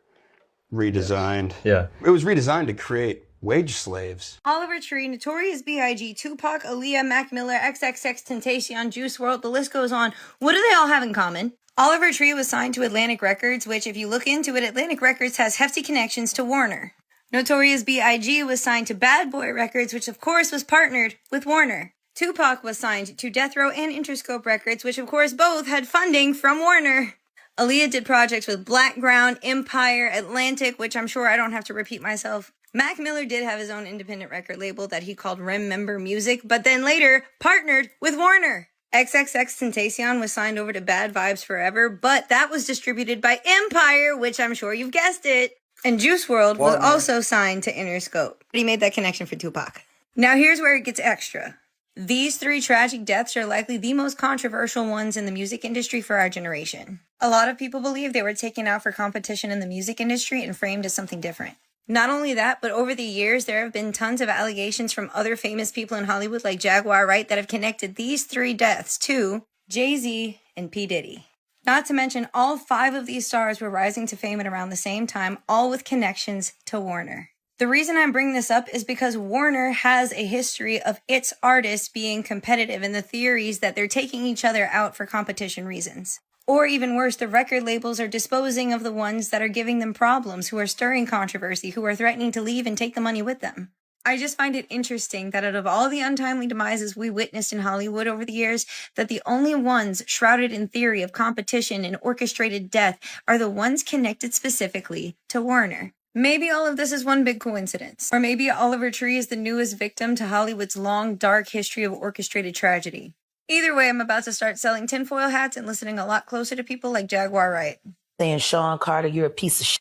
Speaker 10: redesigned.
Speaker 9: Yeah.
Speaker 10: It was redesigned to create wage slaves.
Speaker 11: Oliver Tree, Notorious B.I.G., Tupac, Aaliyah, Mac Miller, XXXTentacion, Juice WRLD, the list goes on. What do they all have in common? Oliver Tree was signed to Atlantic Records, which, if you look into it, Atlantic Records has hefty connections to Warner. Notorious B.I.G. was signed to Bad Boy Records, which of course was partnered with Warner. Tupac was signed to Death Row and Interscope Records, which of course both had funding from Warner. Aaliyah did projects with Blackground, Empire, Atlantic, which I'm sure I don't have to repeat myself. Mac Miller did have his own independent record label that he called Remember Music, but then later partnered with Warner. XXXTentacion was signed over to Bad Vibes Forever, but that was distributed by Empire, which I'm sure you've guessed it. And Juice WRLD was also signed to Interscope. But he made that connection for Tupac. Now here's where it gets extra. These 3 tragic deaths are likely the most controversial ones in the music industry for our generation. A lot of people believe they were taken out for competition in the music industry and framed as something different. Not only that, but over the years, there have been tons of allegations from other famous people in Hollywood like Jaguar Wright that have connected these 3 deaths to Jay-Z and P. Diddy. Not to mention, all 5 of these stars were rising to fame at around the same time, all with connections to Warner. The reason I'm bringing this up is because Warner has a history of its artists being competitive, and the theories that they're taking each other out for competition reasons. Or even worse, the record labels are disposing of the ones that are giving them problems, who are stirring controversy, who are threatening to leave and take the money with them. I just find it interesting that out of all the untimely demises we witnessed in Hollywood over the years, that the only ones shrouded in theory of competition and orchestrated death are the ones connected specifically to Warner. Maybe all of this is one big coincidence. Or maybe Oliver Tree is the newest victim to Hollywood's long, dark history of orchestrated tragedy. Either way, I'm about to start selling tinfoil hats and listening a lot closer to people like Jaguar Wright.
Speaker 12: Saying, Sean Carter, you're a piece of shit.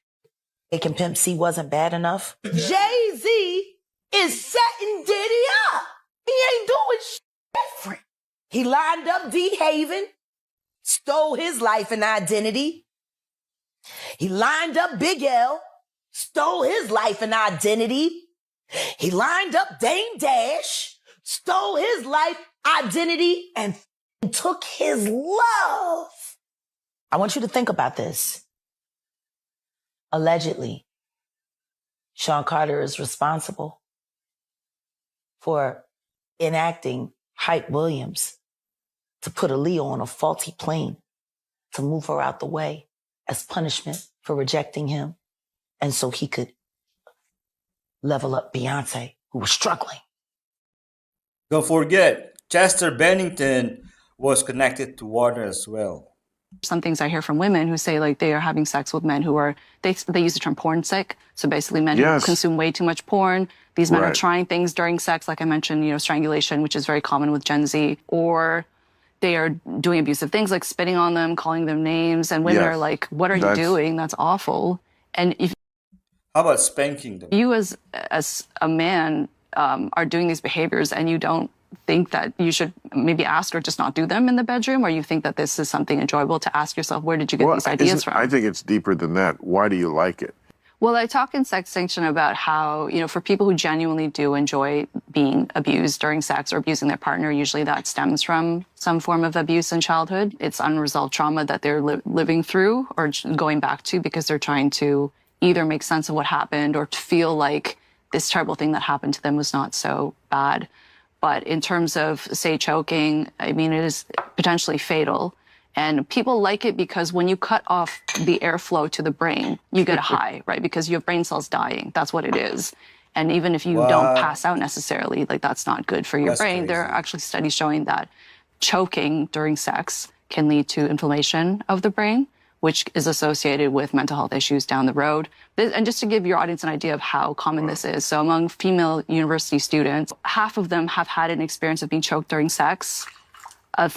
Speaker 12: Making Pimp C wasn't bad enough. Jay-Z is setting Diddy up. He ain't doing shit different. He lined up D. Haven, stole his life and identity. He lined up Big L, stole his life and identity. He lined up Dame Dash, stole his life, identity, and took his love. I want you to think about this. Allegedly, Sean Carter is responsible for enacting Hype Williams to put Aaliyah on a faulty plane to move her out the way as punishment for rejecting him, and so he could level up Beyonce, who was struggling.
Speaker 1: Don't forget, Chester Bennington was connected to Warner as well.
Speaker 3: Some things I hear from women who say like they are having sex with men who are, they use the term porn sick. So basically men who consume way too much porn. These men are trying things during sex, like I mentioned, you know, strangulation, which is very common with Gen Z, or they are doing abusive things like spitting on them, calling them names. And women are like, what are you doing? That's awful. And if
Speaker 1: How about spanking them?
Speaker 3: you as a man are doing these behaviors and you don't think that you should maybe ask or just not do them in the bedroom, or you think that this is something enjoyable, to ask yourself, where did you get these ideas from?
Speaker 14: I think it's deeper than that. Why do you like it?
Speaker 3: Well, I talk in Sex Sanction about how, you know, for people who genuinely do enjoy being abused during sex or abusing their partner, usually that stems from some form of abuse in childhood. It's unresolved trauma that they're living through or going back to because they're trying to either make sense of what happened or to feel like this terrible thing that happened to them was not so bad. But in terms of, say, choking, I mean, it is potentially fatal. And people like it because when you cut off the airflow to the brain, you get a high, right? Because you have brain cells dying. That's what it is. And even if you don't pass out necessarily, like that's not good for your brain. There are actually studies showing that choking during sex can lead to inflammation of the brain, which is associated with mental health issues down the road. And just to give your audience an idea of how common this is, so among female university students, half of them have had an experience of being choked during sex. A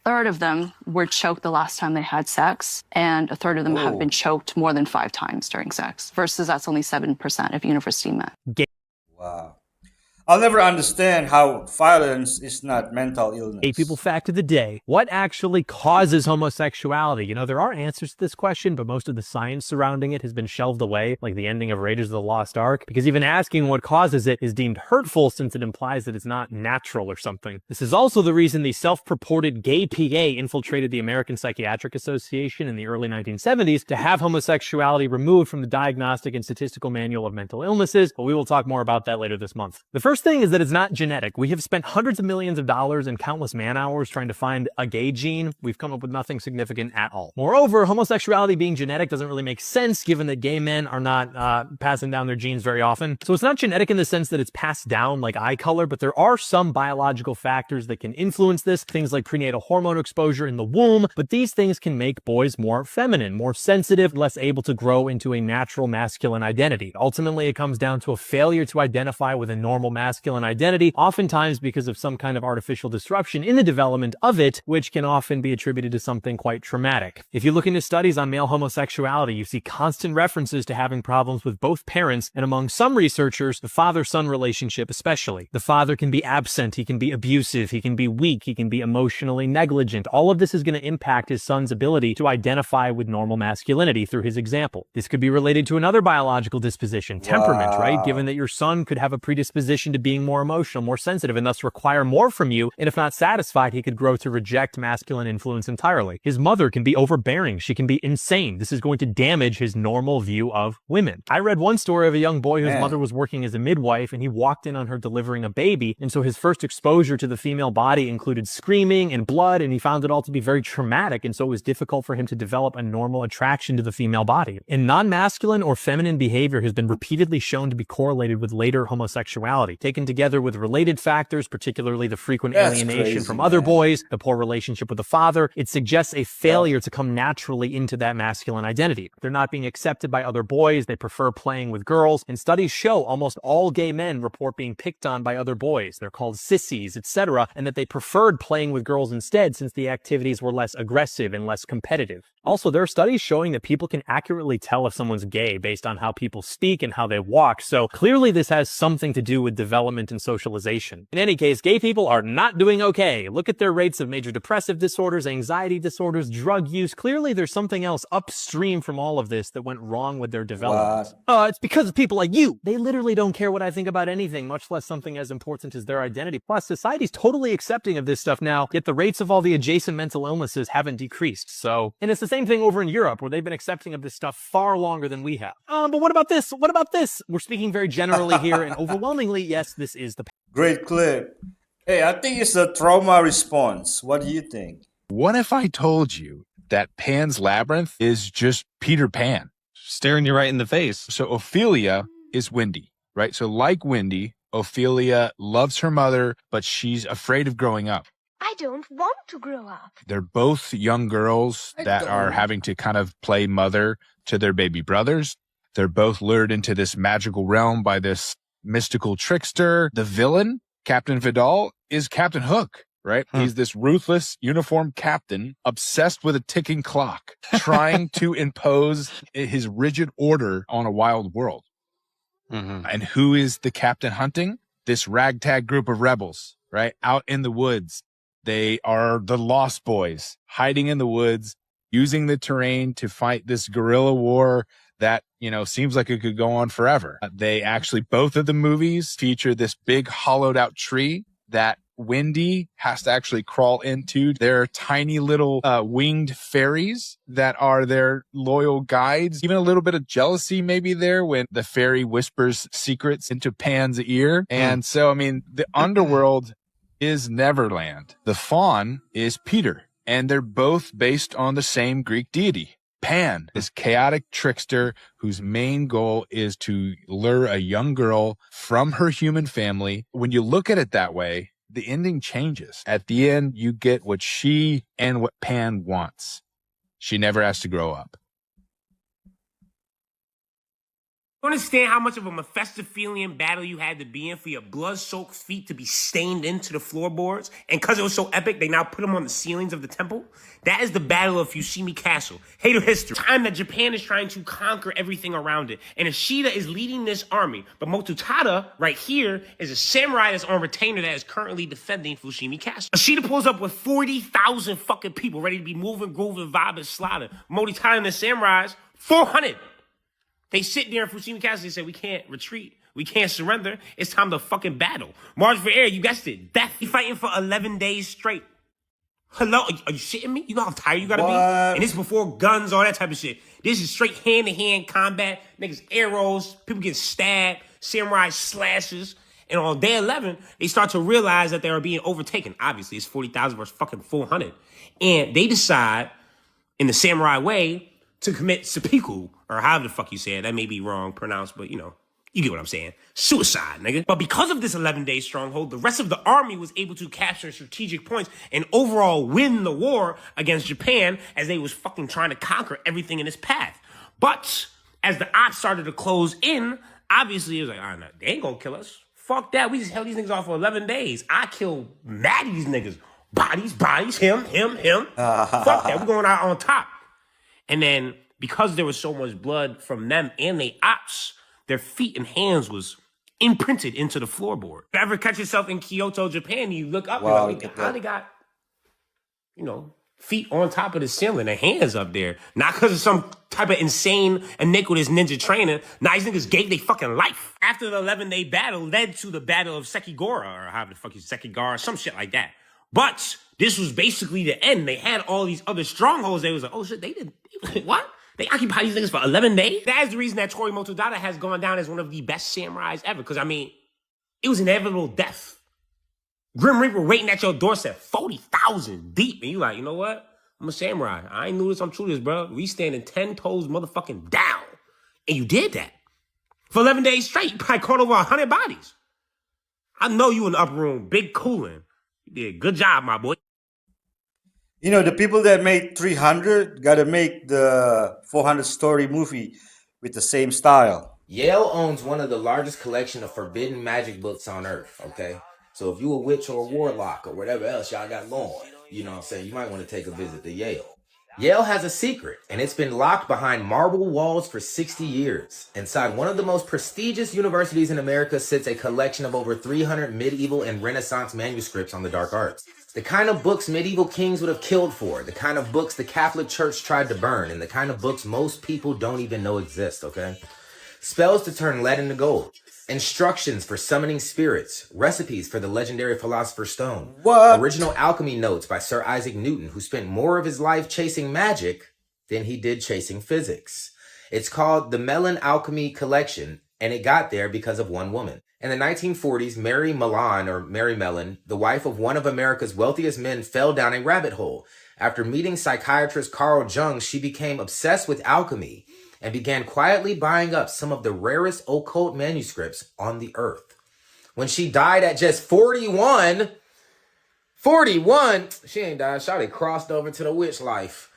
Speaker 3: third of them were choked the last time they had sex, and a third of them have been choked more than 5 times during sex, versus that's only 7% of university men.
Speaker 1: Wow. I'll never understand how violence is not mental illness.
Speaker 15: Eight people fact of the day. What actually causes homosexuality? You know, there are answers to this question, but most of the science surrounding it has been shelved away, like the ending of Raiders of the Lost Ark, because even asking what causes it is deemed hurtful since it implies that it's not natural or something. This is also the reason the self-purported gay PA infiltrated the American Psychiatric Association in the early 1970s to have homosexuality removed from the Diagnostic and Statistical Manual of Mental Illnesses, but we will talk more about that later this month. The first thing is that it's not genetic. We have spent hundreds of millions of dollars and countless man-hours trying to find a gay gene. We've come up with nothing significant at all. Moreover, homosexuality being genetic doesn't really make sense given that gay men are not passing down their genes very often. So it's not genetic in the sense that it's passed down like eye color, but there are some biological factors that can influence this, things like prenatal hormone exposure in the womb, but these things can make boys more feminine, more sensitive, less able to grow into a natural masculine identity. Ultimately, it comes down to a failure to identify with a normal masculine identity, oftentimes because of some kind of artificial disruption in the development of it, which can often be attributed to something quite traumatic. If you look into studies on male homosexuality, you see constant references to having problems with both parents, and among some researchers, the father-son relationship especially. The father can be absent, he can be abusive, he can be weak, he can be emotionally negligent. All of this is going to impact his son's ability to identify with normal masculinity through his example. This could be related to another biological disposition, temperament, right? Given that your son could have a predisposition to being more emotional, more sensitive, and thus require more from you, and if not satisfied, he could grow to reject masculine influence entirely. His mother can be overbearing, she can be insane. This is going to damage his normal view of women. I read one story of a young boy whose mother was working as a midwife, and he walked in on her delivering a baby, and so his first exposure to the female body included screaming and blood, and he found it all to be very traumatic, and so it was difficult for him to develop a normal attraction to the female body. And non-masculine or feminine behavior has been repeatedly shown to be correlated with later homosexuality. Taken together with related factors, particularly the frequent alienation from other boys, the poor relationship with the father, it suggests a failure to come naturally into that masculine identity. They're not being accepted by other boys, they prefer playing with girls, and studies show almost all gay men report being picked on by other boys. They're called sissies, etc., and that they preferred playing with girls instead since the activities were less aggressive and less competitive. Also, there are studies showing that people can accurately tell if someone's gay based on how people speak and how they walk, so clearly this has something to do with development and socialization. In any case, gay people are not doing okay. Look at their rates of major depressive disorders, anxiety disorders, drug use. Clearly there's something else upstream from all of this that went wrong with their development. It's because of people like you. They literally don't care what I think about anything, much less something as important as their identity. Plus, society's totally accepting of this stuff now, yet the rates of all the adjacent mental illnesses haven't decreased. So, and it's the same thing over in Europe, where they've been accepting of this stuff far longer than we have. But what about this? What about this? We're speaking very generally here, and overwhelmingly, yes, this is the...
Speaker 1: Great clip. Hey, I think it's a trauma response. What do you think?
Speaker 16: What if I told you that Pan's Labyrinth is just Peter Pan? Staring you right in the face. So Ophelia is Wendy, right? So like Wendy, Ophelia loves her mother, but she's afraid of growing up.
Speaker 13: I don't want to grow up.
Speaker 16: They're both young girls that are having to kind of play mother to their baby brothers. They're both lured into this magical realm by this mystical trickster. The villain, Captain Vidal, is Captain Hook, right? He's this ruthless uniformed captain obsessed with a ticking clock, trying to impose his rigid order on a wild world. And who is the captain hunting? This ragtag group of rebels, right? Out in the woods. They are the Lost Boys, hiding in the woods, using the terrain to fight this guerrilla war that, you know, seems like it could go on forever. They actually, both of the movies feature this big hollowed out tree that Wendy has to actually crawl into. There are tiny little winged fairies that are their loyal guides. Even a little bit of jealousy maybe there when the fairy whispers secrets into Pan's ear. And so, I mean, the underworld is Neverland. The faun is Peter, and they're both based on the same Greek deity. Pan, this chaotic trickster whose main goal is to lure a young girl from her human family. When you look at it that way, the ending changes. At the end, you get what she and what Pan wants. She never has to grow up.
Speaker 17: Understand how much of a Mephistophelian battle you had to be in for your blood-soaked feet to be stained into the floorboards? And because it was so epic, they now put them on the ceilings of the temple? That is the Battle of Fushimi Castle. Hater history. Time that Japan is trying to conquer everything around it. And Ishida is leading this army. But Mototada, right here, is a samurai that's on retainer that is currently defending Fushimi Castle. Ishida pulls up with 40,000 fucking people ready to be moving, grooving, vibing, slaughter. Mototada and the samurais, 400. They sit there in Fushimi Castle. They say, we can't retreat. We can't surrender. It's time to fucking battle. March for air, you guessed it. Death. You fighting for 11 days straight. Hello? Are you shitting me? You know how tired you gotta be? And this before guns, all that type of shit. This is straight hand-to-hand combat. Niggas arrows. People get stabbed. Samurai slashes. And on day 11, they start to realize that they are being overtaken. Obviously, it's 40,000 versus fucking 400. And they decide, in the samurai way, to commit seppuku, or however the fuck you say it. That may be wrong pronounced, but you know, you get what I'm saying. Suicide, nigga. But because of this 11-day stronghold, the rest of the army was able to capture strategic points and overall win the war against Japan as they was fucking trying to conquer everything in its path. But as the ops started to close in, obviously it was like, oh, no, they ain't gonna kill us. Fuck that. We just held these niggas off for 11 days. I killed mad these niggas. Bodies, him. Fuck that. We're going out on top. And then, because there was so much blood from them and they ops, their feet and hands was imprinted into the floorboard. If you ever catch yourself in Kyoto, Japan, you look up,
Speaker 1: Wow,
Speaker 17: and like, how they got, you know, feet on top of the ceiling and hands up there? Not because of some type of insane, iniquitous ninja training. Nah, these niggas gave their fucking life. After the 11-day battle led to the Battle of Sekigahara, or however the fuck you Sekigahara, some shit like that. But this was basically the end. They had all these other strongholds. They was like, oh shit, they did, what? They occupied these niggas for 11 days? That is the reason that Tori Mototada has gone down as one of the best samurais ever. Because, I mean, it was inevitable death. Grim Reaper waiting at your doorstep, 40,000 deep. And you like, you know what? I'm a samurai. I ain't knew this, I'm true this, bro. We standing 10 toes motherfucking down. And you did that. For 11 days straight, you probably caught over 100 bodies. I know you in the upper room, big cooling. You did good job, my boy.
Speaker 1: You know, the people that made 300 got to make the 400-story movie with the same style.
Speaker 18: Yale owns one of the largest collection of forbidden magic books on earth, okay? So if you a witch or a warlock or whatever else y'all got going, you know what I'm saying, you might want to take a visit to Yale. Yale has a secret, and it's been locked behind marble walls for 60 years. Inside one of the most prestigious universities in America sits a collection of over 300 medieval and Renaissance manuscripts on the dark arts. The kind of books medieval kings would have killed for, the kind of books the Catholic Church tried to burn, and the kind of books most people don't even know exist, okay? Spells to turn lead into gold. Instructions for summoning spirits, recipes for the legendary Philosopher's Stone, original alchemy notes by Sir Isaac Newton, who spent more of his life chasing magic than he did chasing physics. It's called the Mellon Alchemy Collection, and it got there because of one woman. In the 1940s, Mary Mellon, the wife of one of America's wealthiest men, fell down a rabbit hole. After meeting psychiatrist Carl Jung, she became obsessed with alchemy and began quietly buying up some of the rarest occult manuscripts on the earth. When she died at just 41, 41. She ain't died. Shawty crossed over to the witch life.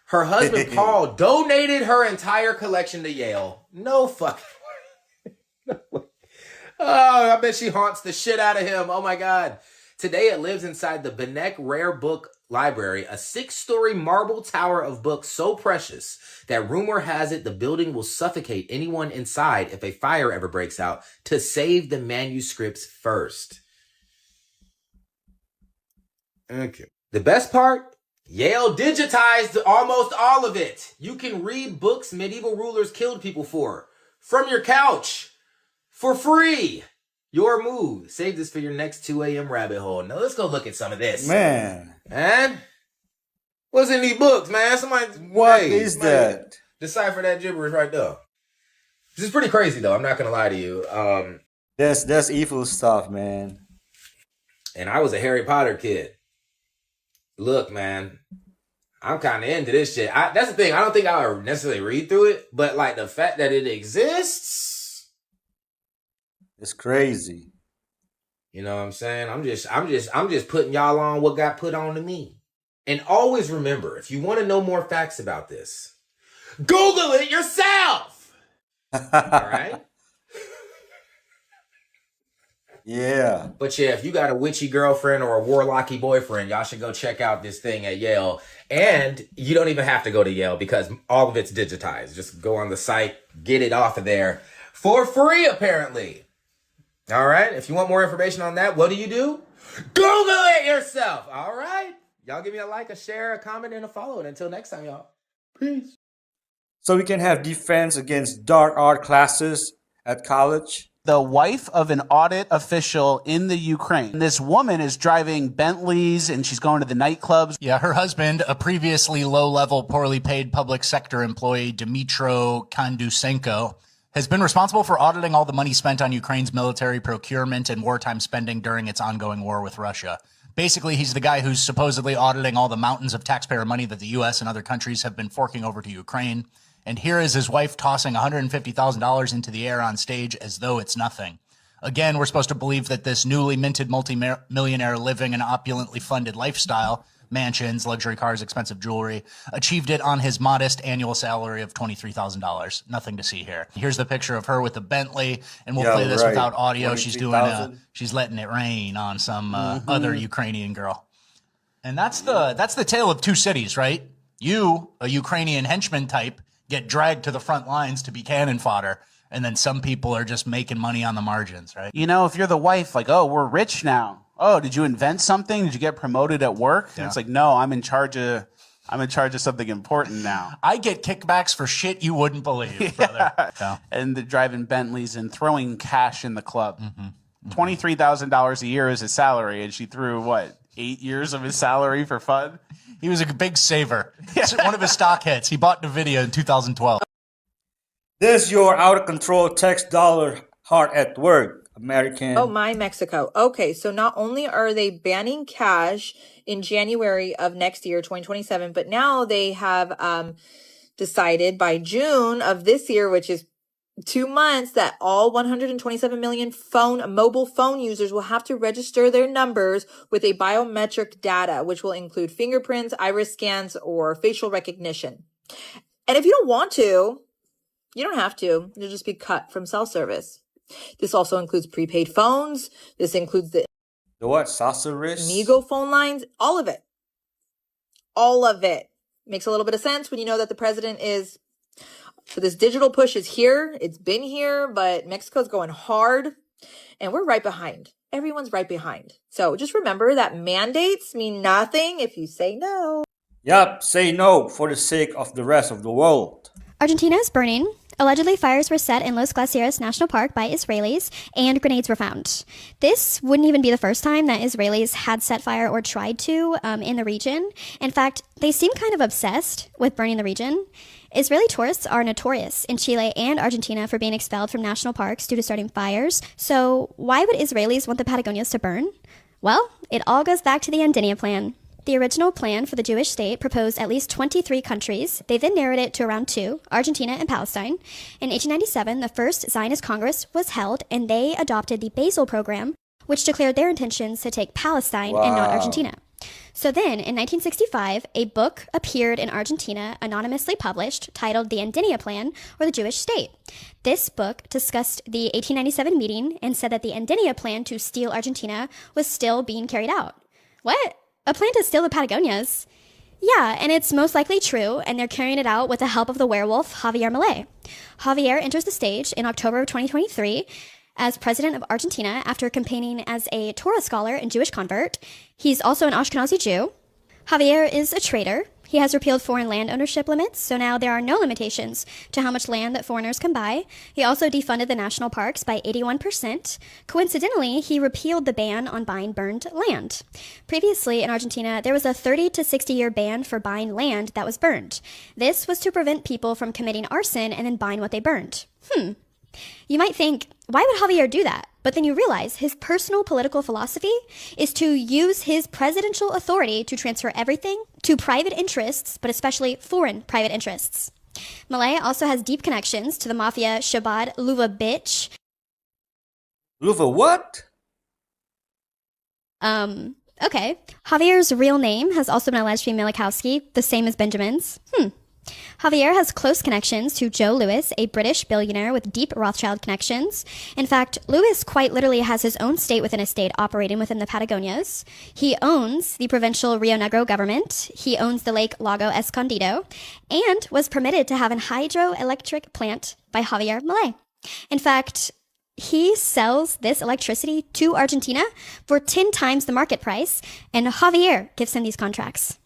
Speaker 18: Her husband, Paul, donated her entire collection to Yale. No fucking way. No way. Oh, I bet she haunts the shit out of him. Oh my God. Today it lives inside the Benek Rare Book Library, a 6-story marble tower of books so precious that rumor has it the building will suffocate anyone inside if a fire ever breaks out to save the manuscripts first. Okay. The best part? Yale digitized almost all of it. You can read books medieval rulers killed people for from your couch for free. Your move. Save this for your next 2 a.m. rabbit hole. Now let's go look at some of this.
Speaker 1: Man.
Speaker 18: And what's in these books, man?
Speaker 1: What is that?
Speaker 18: Decipher that gibberish right there. This is pretty crazy, though. I'm not gonna lie to you.
Speaker 1: That's evil stuff, man.
Speaker 18: And I was a Harry Potter kid. Look, man, I'm kind of into this shit. That's the thing. I don't think I would necessarily read through it, but like the fact that it exists,
Speaker 1: it's crazy.
Speaker 18: You know what I'm saying? I'm just putting y'all on what got put on to me. And always remember, if you want to know more facts about this, Google it yourself. All right?
Speaker 1: Yeah.
Speaker 18: But yeah, if you got a witchy girlfriend or a warlocky boyfriend, y'all should go check out this thing at Yale. And you don't even have to go to Yale because all of it's digitized. Just go on the site, get it off of there for free, apparently. All right? If you want more information on that, what do? Google it yourself. All right? Y'all give me a like, a share, a comment, and a follow. And until next time, y'all. Peace.
Speaker 1: So we can have defense against dark art classes at college.
Speaker 2: The wife of an audit official in the Ukraine. This woman is driving Bentleys and she's going to the nightclubs.
Speaker 19: Yeah, her husband, a previously low-level, poorly paid public sector employee, Dmytro Kondusenko, has been responsible for auditing all the money spent on Ukraine's military procurement and wartime spending during its ongoing war with Russia. Basically, he's the guy who's supposedly auditing all the mountains of taxpayer money that the U.S. and other countries have been forking over to Ukraine. And here is his wife tossing $150,000 into the air on stage as though it's nothing. Again, we're supposed to believe that this newly minted multi-millionaire living an opulently funded lifestyle, mansions, luxury cars, expensive jewelry, achieved it on his modest annual salary of $23,000. Nothing to see here. Here's the picture of her with the Bentley, and we'll play this without audio. She's she's letting it rain on some other Ukrainian girl. And that's the tale of two cities, right? You, a Ukrainian henchman type, get dragged to the front lines to be cannon fodder. And then some people are just making money on the margins, right?
Speaker 2: You know, if you're the wife, like, oh, we're rich now. Oh, did you invent something? Did you get promoted at work? And it's like, no, I'm in charge of something important now.
Speaker 19: I get kickbacks for shit you wouldn't believe, brother. Yeah.
Speaker 2: And they're driving Bentleys and throwing cash in the club. $23,000 a year is his salary, and she threw, 8 years of his salary for fun?
Speaker 19: He was a big saver. One of his stock hits. He bought NVIDIA in 2012.
Speaker 1: There's your out-of-control tax dollar heart at work, American.
Speaker 20: Oh, my Mexico. Okay, so not only are they banning cash in January of next year, 2027, but now they have decided by June of this year, which is 2 months, that all 127 million mobile phone users will have to register their numbers with a biometric data, which will include fingerprints, iris scans, or facial recognition. And if you don't want to, you don't have to. You'll just be cut from cell service. This also includes prepaid phones. This includes the
Speaker 1: what? Cell service?
Speaker 20: Migo phone lines. All of it. All of it. Makes a little bit of sense when you know that the president is... So this digital push is here. It's been here, but Mexico's going hard and we're right behind. Everyone's right behind. So just remember that mandates mean nothing if you say no.
Speaker 1: Yup, say no for the sake of the rest of the world.
Speaker 21: Argentina is burning. Allegedly, fires were set in Los Glaciares National Park by Israelis, and grenades were found. This wouldn't even be the first time that Israelis had set fire or tried to in the region. In fact, they seem kind of obsessed with burning the region. Israeli tourists are notorious in Chile and Argentina for being expelled from national parks due to starting fires. So why would Israelis want the Patagonias to burn? Well, it all goes back to the Andenia Plan. The original plan for the Jewish state proposed at least 23 countries. They then narrowed it to around 2, Argentina and Palestine. In 1897, the first Zionist Congress was held, and they adopted the Basel Program, which declared their intentions to take Palestine and not Argentina. So then, in 1965, a book appeared in Argentina, anonymously published, titled The Endynia Plan, or the Jewish State. This book discussed the 1897 meeting and said that the Endynia Plan to steal Argentina was still being carried out. What? A plan to steal the Patagonias? Yeah, and it's most likely true, and they're carrying it out with the help of the werewolf, Javier Milei. Javier enters the stage in October of 2023 as president of Argentina after campaigning as a Torah scholar and Jewish convert. He's also an Ashkenazi Jew. Javier is a traitor. He has repealed foreign land ownership limits, so now there are no limitations to how much land that foreigners can buy. He also defunded the national parks by 81%. Coincidentally, he repealed the ban on buying burned land. Previously in Argentina, there was a 30 to 60-year ban for buying land that was burned. This was to prevent people from committing arson and then buying what they burned. You might think, why would Javier do that? But then you realize his personal political philosophy is to use his presidential authority to transfer everything to private interests, but especially foreign private interests. Milei also has deep connections to the mafia Shabbat Lubavitch.
Speaker 1: Luva what?
Speaker 21: Okay. Javier's real name has also been alleged to be Milikowski, the same as Benjamin's. Javier has close connections to Joe Louis, a British billionaire with deep Rothschild connections. In fact, Louis quite literally has his own state within a state operating within the Patagonias. He owns the provincial Rio Negro government. He owns the Lake Lago Escondido and was permitted to have an hydroelectric plant by Javier Milei. In fact, he sells this electricity to Argentina for 10 times the market price, and Javier gives him these contracts.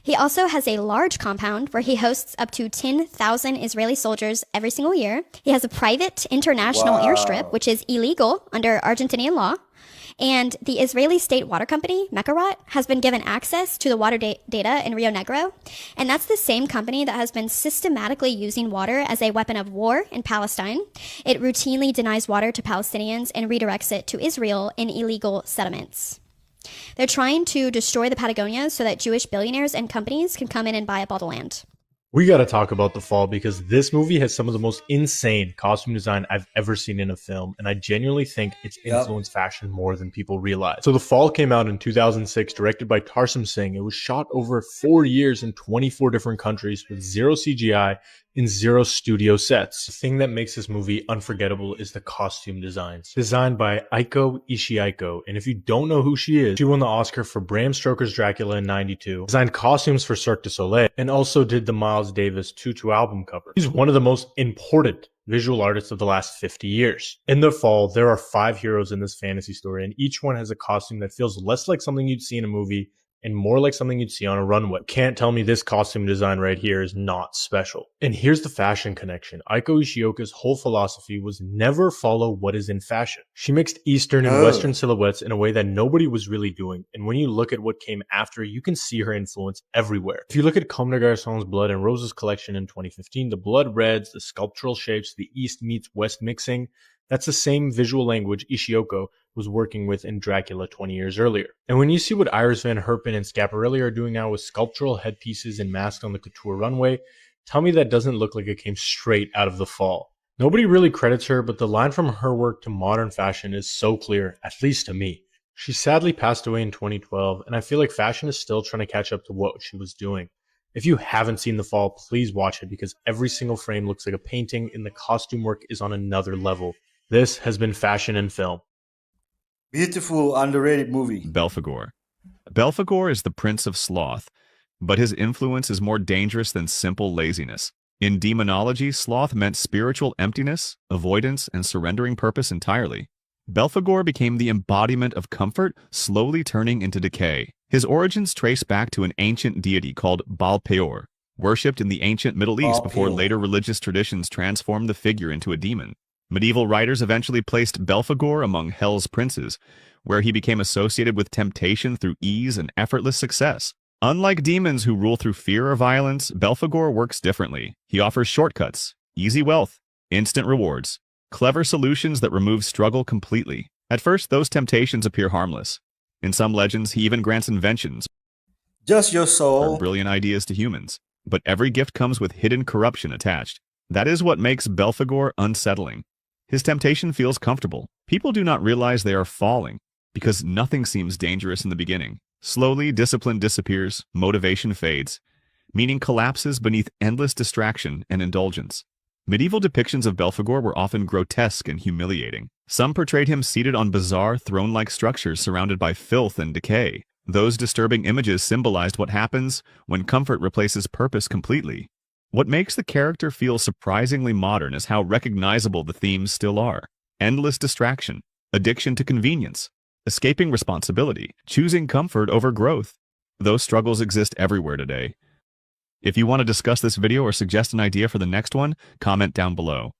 Speaker 21: He also has a large compound where he hosts up to 10,000 Israeli soldiers every single year. He has a private international airstrip, which is illegal under Argentinian law. And the Israeli state water company, Mekarot, has been given access to the water data in Rio Negro. And that's the same company that has been systematically using water as a weapon of war in Palestine. It routinely denies water to Palestinians and redirects it to Israel in illegal settlements. They're trying to destroy the Patagonias so that Jewish billionaires and companies can come in and buy up all the land.
Speaker 15: We got to talk about The Fall because this movie has some of the most insane costume design I've ever seen in a film, and I genuinely think it's influenced fashion more than people realize. So The Fall came out in 2006, directed by Tarsem Singh. It was shot over 4 years in 24 different countries with 0 CGI and 0 studio sets. The thing that makes this movie unforgettable is the costume designs. Designed by Aiko Ishikawa, and if you don't know who she is, she won the Oscar for Bram Stoker's Dracula in '92, designed costumes for Cirque du Soleil, and also did the Miles Davis Tutu album cover. She's one of the most important visual artists of the last 50 years. In The Fall, there are 5 heroes in this fantasy story, and each one has a costume that feels less like something you'd see in a movie and more like something you'd see on a runway. Can't tell me this costume design right here is not special. And here's the fashion connection. Aiko Ishikawa's whole philosophy was never follow what is in fashion. She mixed Eastern and Western silhouettes in a way that nobody was really doing. And when you look at what came after, you can see her influence everywhere. If you look at Comme des Garçons' Blood and Roses collection in 2015, the blood reds, the sculptural shapes, the East meets West mixing, that's the same visual language Ishikawa was working with in Dracula 20 years earlier. And when you see what Iris Van Herpen and Schiaparelli are doing now with sculptural headpieces and masks on the couture runway, tell me that doesn't look like it came straight out of The Fall. Nobody really credits her, but the line from her work to modern fashion is so clear, at least to me. She sadly passed away in 2012, and I feel like fashion is still trying to catch up to what she was doing. If you haven't seen The Fall, please watch it because every single frame looks like a painting and the costume work is on another level. This has been Fashion and Film.
Speaker 1: Beautiful, underrated movie.
Speaker 4: Belphegor. Belphegor is the prince of sloth, but his influence is more dangerous than simple laziness. In demonology, sloth meant spiritual emptiness, avoidance, and surrendering purpose entirely. Belphegor became the embodiment of comfort, slowly turning into decay. His origins trace back to an ancient deity called Baal Peor, worshipped in the ancient Middle East before later religious traditions transformed the figure into a demon. Medieval writers eventually placed Belphegor among Hell's princes, where he became associated with temptation through ease and effortless success. Unlike demons who rule through fear or violence, Belphegor works differently. He offers shortcuts, easy wealth, instant rewards, clever solutions that remove struggle completely. At first, those temptations appear harmless. In some legends, he even grants inventions,
Speaker 1: just your soul,
Speaker 4: or brilliant ideas to humans. But every gift comes with hidden corruption attached. That is what makes Belphegor unsettling. His temptation feels comfortable. People do not realize they are falling because nothing seems dangerous in the beginning. Slowly, discipline disappears, motivation fades, meaning collapses beneath endless distraction and indulgence. Medieval depictions of Belphegor were often grotesque and humiliating. Some portrayed him seated on bizarre, throne-like structures surrounded by filth and decay. Those disturbing images symbolized what happens when comfort replaces purpose completely. What makes the character feel surprisingly modern is how recognizable the themes still are. Endless distraction, addiction to convenience, escaping responsibility, choosing comfort over growth. Those struggles exist everywhere today. If you want to discuss this video or suggest an idea for the next one, comment down below.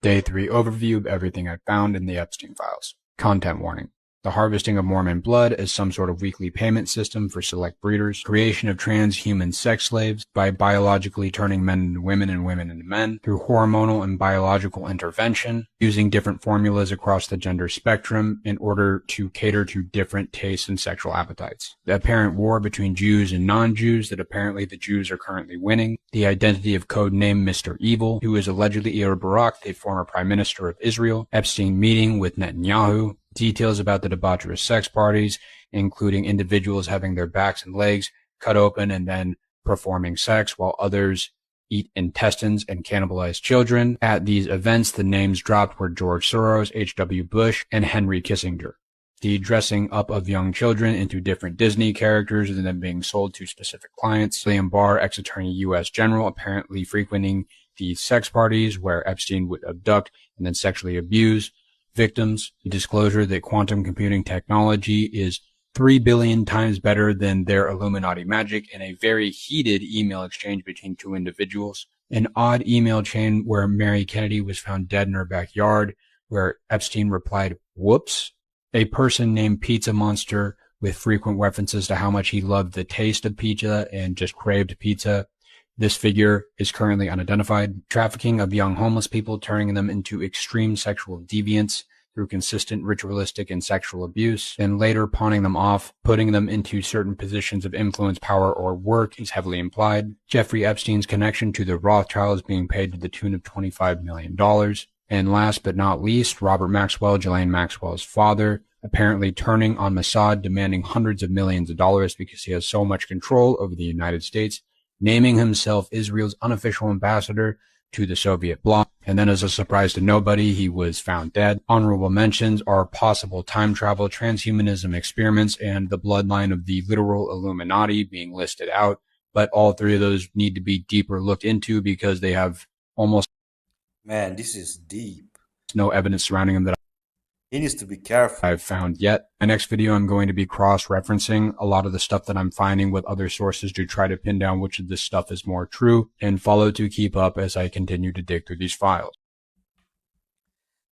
Speaker 5: Day 3 overview of everything I found in the Epstein files. Content warning. The harvesting of Mormon blood as some sort of weekly payment system for select breeders, creation of transhuman sex slaves by biologically turning men into women and women into men through hormonal and biological intervention, using different formulas across the gender spectrum in order to cater to different tastes and sexual appetites. The apparent war between Jews and non-Jews that apparently the Jews are currently winning. The identity of codename Mr. Evil, who is allegedly Ehud Barak, the former Prime Minister of Israel. Epstein meeting with Netanyahu. Details about the debaucherous sex parties, including individuals having their backs and legs cut open and then performing sex while others eat intestines and cannibalize children. At these events, the names dropped were George Soros, H.W. Bush, and Henry Kissinger. The dressing up of young children into different Disney characters and then being sold to specific clients. William Barr, ex-attorney U.S. General, apparently frequenting the sex parties where Epstein would abduct and then sexually abuse victims. The disclosure that quantum computing technology is 3 billion times better than their Illuminati magic in a very heated email exchange between two individuals. An odd email chain where Mary Kennedy was found dead in her backyard, where Epstein replied, "Whoops." A person named Pizza Monster with frequent references to how much he loved the taste of pizza and just craved pizza. This figure is currently unidentified. Trafficking of young homeless people, turning them into extreme sexual deviants through consistent ritualistic and sexual abuse, and later pawning them off, putting them into certain positions of influence, power, or work is heavily implied. Jeffrey Epstein's connection to the Rothschilds being paid to the tune of $25 million. And last but not least, Robert Maxwell, Ghislaine Maxwell's father, apparently turning on Mossad, demanding hundreds of millions of dollars because he has so much control over the United States, naming himself Israel's unofficial ambassador to the Soviet bloc. And then as a surprise to nobody, he was found dead. Honorable mentions are possible time travel, transhumanism experiments, and the bloodline of the literal Illuminati being listed out. But all three of those need to be deeper looked into because they have almost
Speaker 1: Man, this is deep.
Speaker 5: no evidence surrounding them that
Speaker 1: He needs to be careful.
Speaker 5: I've found yet. My next video, I'm going to be cross-referencing a lot of the stuff that I'm finding with other sources to try to pin down which of this stuff is more true, and follow to keep up as I continue to dig through these files.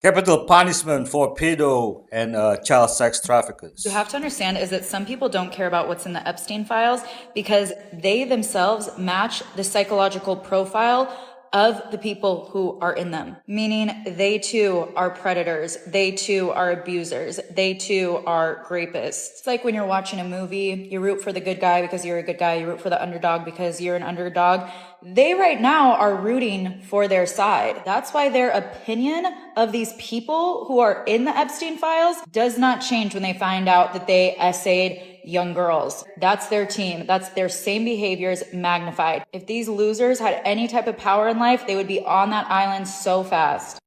Speaker 1: Capital punishment for pedo and child sex traffickers.
Speaker 20: You have to understand is that some people don't care about what's in the Epstein files because they themselves match the psychological profile of the people who are in them, meaning they too are predators, they too are abusers, they too are rapists. It's like when you're watching a movie, you root for the good guy because you're a good guy, you root for the underdog because you're an underdog. They right now are rooting for their side. That's why their opinion of these people who are in the Epstein files does not change when they find out that they essayed young girls. That's their team. That's their same behaviors magnified. If these losers had any type of power in life, they would be on that island so fast.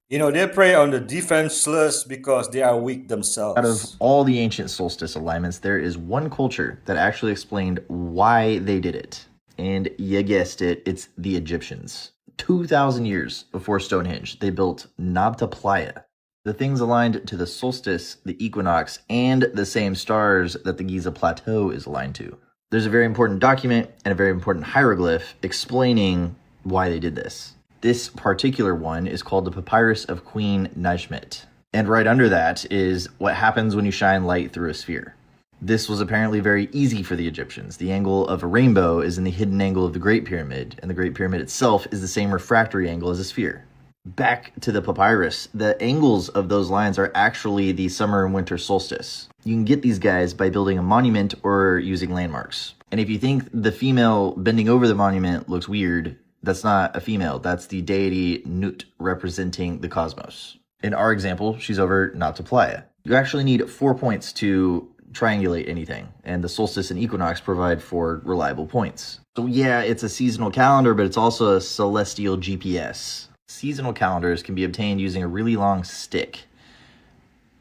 Speaker 1: You know, they prey on the defenseless because they are weak themselves.
Speaker 6: Out of all the ancient solstice alignments, there is one culture that actually explained why they did it. And you guessed it, it's the Egyptians. 2,000 years before Stonehenge, they built Nabta Playa. The things aligned to the solstice, the equinox, and the same stars that the Giza Plateau is aligned to. There's a very important document and a very important hieroglyph explaining why they did this. This particular one is called the Papyrus of Queen Najmet. And right under that is what happens when you shine light through a sphere. This was apparently very easy for the Egyptians. The angle of a rainbow is in the hidden angle of the Great Pyramid, and the Great Pyramid itself is the same refractory angle as a sphere. Back to the papyrus, the angles of those lines are actually the summer and winter solstice. You can get these guys by building a monument or using landmarks. And if you think the female bending over the monument looks weird, that's not a female, that's the deity Nut representing the cosmos. In our example, she's over Nabta Playa. You actually need 4 points to triangulate anything, and the solstice and equinox provide 4 reliable points. So yeah, it's a seasonal calendar, but it's also a celestial GPS. Seasonal calendars can be obtained using a really long stick.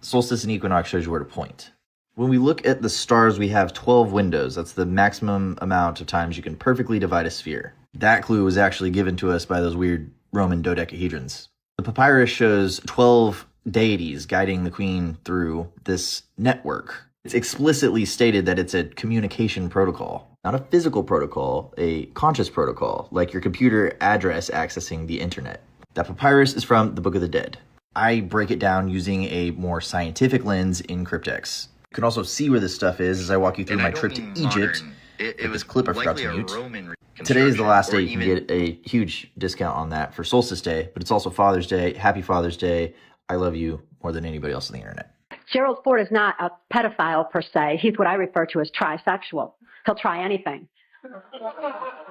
Speaker 6: Solstice and equinox shows you where to point. When we look at the stars, we have 12 windows. That's the maximum amount of times you can perfectly divide a sphere. That clue was actually given to us by those weird Roman dodecahedrons. The papyrus shows 12 deities guiding the queen through this network. It's explicitly stated that it's a communication protocol, not a physical protocol, a conscious protocol, like your computer address accessing the internet. That papyrus is from the Book of the Dead. I break it down using a more scientific lens in Cryptex. You can also see where this stuff is as I walk you through my trip to Egypt. It was clip I forgot to mute. Today is the last day you can get a huge discount on that for Solstice Day, but it's also Father's Day. Happy Father's Day. I love you more than anybody else on the internet.
Speaker 7: Gerald Ford is not a pedophile per se. He's what I refer to as trisexual. He'll try anything.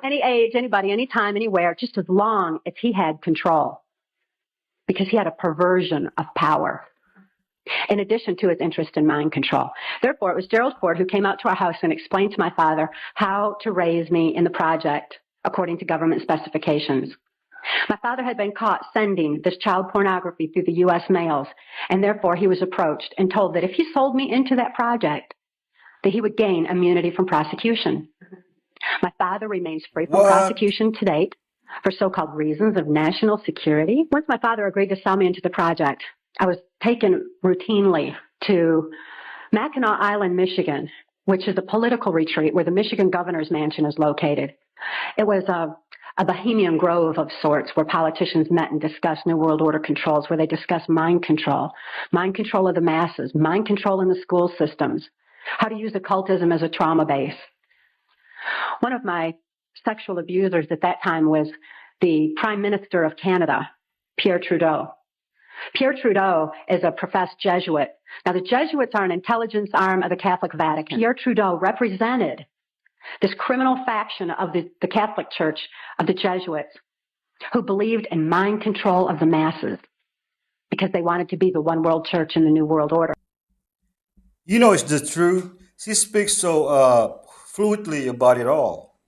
Speaker 7: Any age, anybody, anytime, anywhere, just as long as he had control. Because he had a perversion of power, in addition to his interest in mind control. Therefore, it was Gerald Ford who came out to our house and explained to my father how to raise me in the project according to government specifications. My father had been caught sending this child pornography through the U.S. mails, and therefore he was approached and told that if he sold me into that project, that he would gain immunity from prosecution. My father remains free from prosecution to date for so-called reasons of national security. Once my father agreed to sell me into the project, I was taken routinely to Mackinac Island, Michigan, which is a political retreat where the Michigan governor's mansion is located. It was a bohemian grove of sorts where politicians met and discussed New World Order controls, where they discussed mind control of the masses, mind control in the school systems, how to use occultism as a trauma base. One of my sexual abusers at that time was the Prime Minister of Canada, Pierre Trudeau. Pierre Trudeau is a professed Jesuit. Now, the Jesuits are an intelligence arm of the Catholic Vatican. Pierre Trudeau represented this criminal faction of the Catholic Church of the Jesuits who believed in mind control of the masses because they wanted to be the one world church in the New World Order.
Speaker 1: You know it's the truth. She speaks so fluently about it all.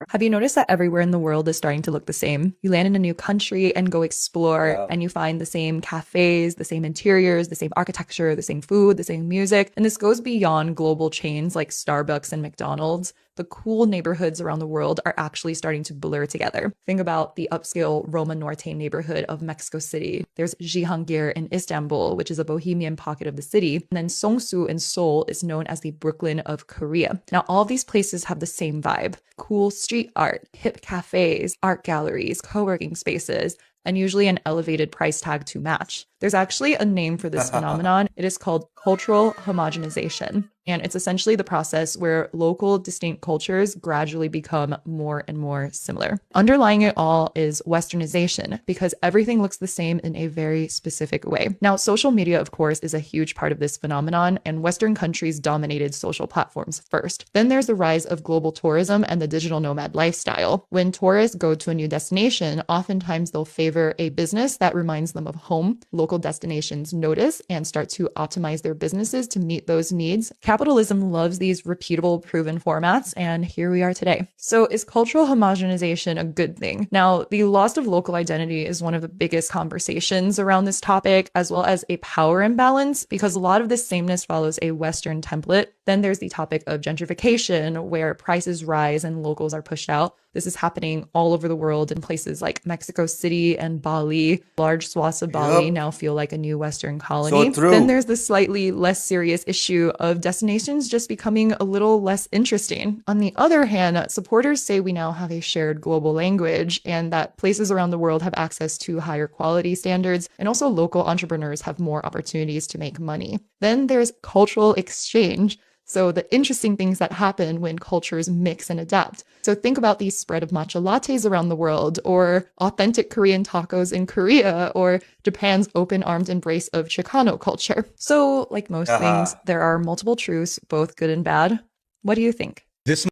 Speaker 8: Have you noticed that everywhere in the world is starting to look the same? You land in a new country and go explore and you find the same cafes, the same interiors, the same architecture, the same food, the same music. And this goes beyond global chains like Starbucks and McDonald's. The cool neighborhoods around the world are actually starting to blur together. Think about the upscale Roma Norte neighborhood of Mexico City. There's Cihangir in Istanbul, which is a bohemian pocket of the city. And then Seongsu in Seoul is known as the Brooklyn of Korea. Now, all of these places have the same vibe. Cool street art, hip cafes, art galleries, co-working spaces, and usually an elevated price tag to match. There's actually a name for this phenomenon. It is called cultural homogenization. And it's essentially the process where local distinct cultures gradually become more and more similar. Underlying it all is westernization, because everything looks the same in a very specific way. Now, social media, of course, is a huge part of this phenomenon, and Western countries dominated social platforms first. Then there's the rise of global tourism and the digital nomad lifestyle. When tourists go to a new destination, oftentimes they'll favor a business that reminds them of home. Local destinations notice and start to optimize their businesses to meet those needs. Capitalism loves these repeatable, proven formats, and here we are today. So is cultural homogenization a good thing? Now, the loss of local identity is one of the biggest conversations around this topic, as well as a power imbalance, because a lot of this sameness follows a Western template. Then there's the topic of gentrification, where prices rise and locals are pushed out. This is happening all over the world in places like Mexico City and Bali. Large swaths of Bali now feel like a new Western colony.
Speaker 1: So true.
Speaker 8: Then there's the slightly less serious issue of destinations just becoming a little less interesting. On the other hand, supporters say we now have a shared global language and that places around the world have access to higher quality standards, and also local entrepreneurs have more opportunities to make money. Then there's cultural exchange. So the interesting things that happen when cultures mix and adapt. So think about the spread of matcha lattes around the world, or authentic Korean tacos in Korea, or Japan's open-armed embrace of Chicano culture. So like most things, there are multiple truths, both good and bad. What do you think?
Speaker 22: This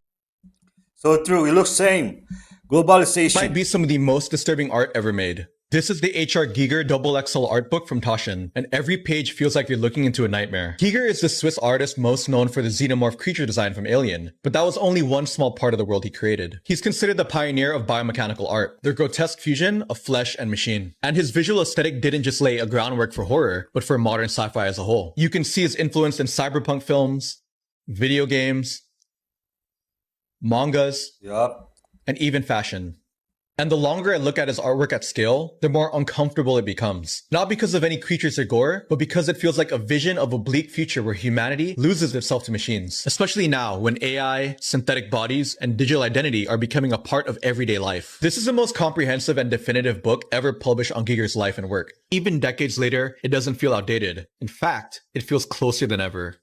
Speaker 1: So true. It looks same. Globalization
Speaker 22: might be some of the most disturbing art ever made.
Speaker 9: This is the H.R. Giger XXL art book from Taschen, and every page feels like you're looking into a nightmare. Giger is the Swiss artist most known for the xenomorph creature design from Alien, but that was only one small part of the world he created. He's considered the pioneer of biomechanical art, the grotesque fusion of flesh and machine. And his visual aesthetic didn't just lay a groundwork for horror, but for modern sci-fi as a whole. You can see his influence in cyberpunk films, video games, mangas, and even fashion. And the longer I look at his artwork at scale, the more uncomfortable it becomes. Not because of any creatures or gore, but because it feels like a vision of a bleak future where humanity loses itself to machines. Especially now, when AI, synthetic bodies, and digital identity are becoming a part of everyday life. This is the most comprehensive and definitive book ever published on Giger's life and work. Even decades later, it doesn't feel outdated. In fact, it feels closer than ever.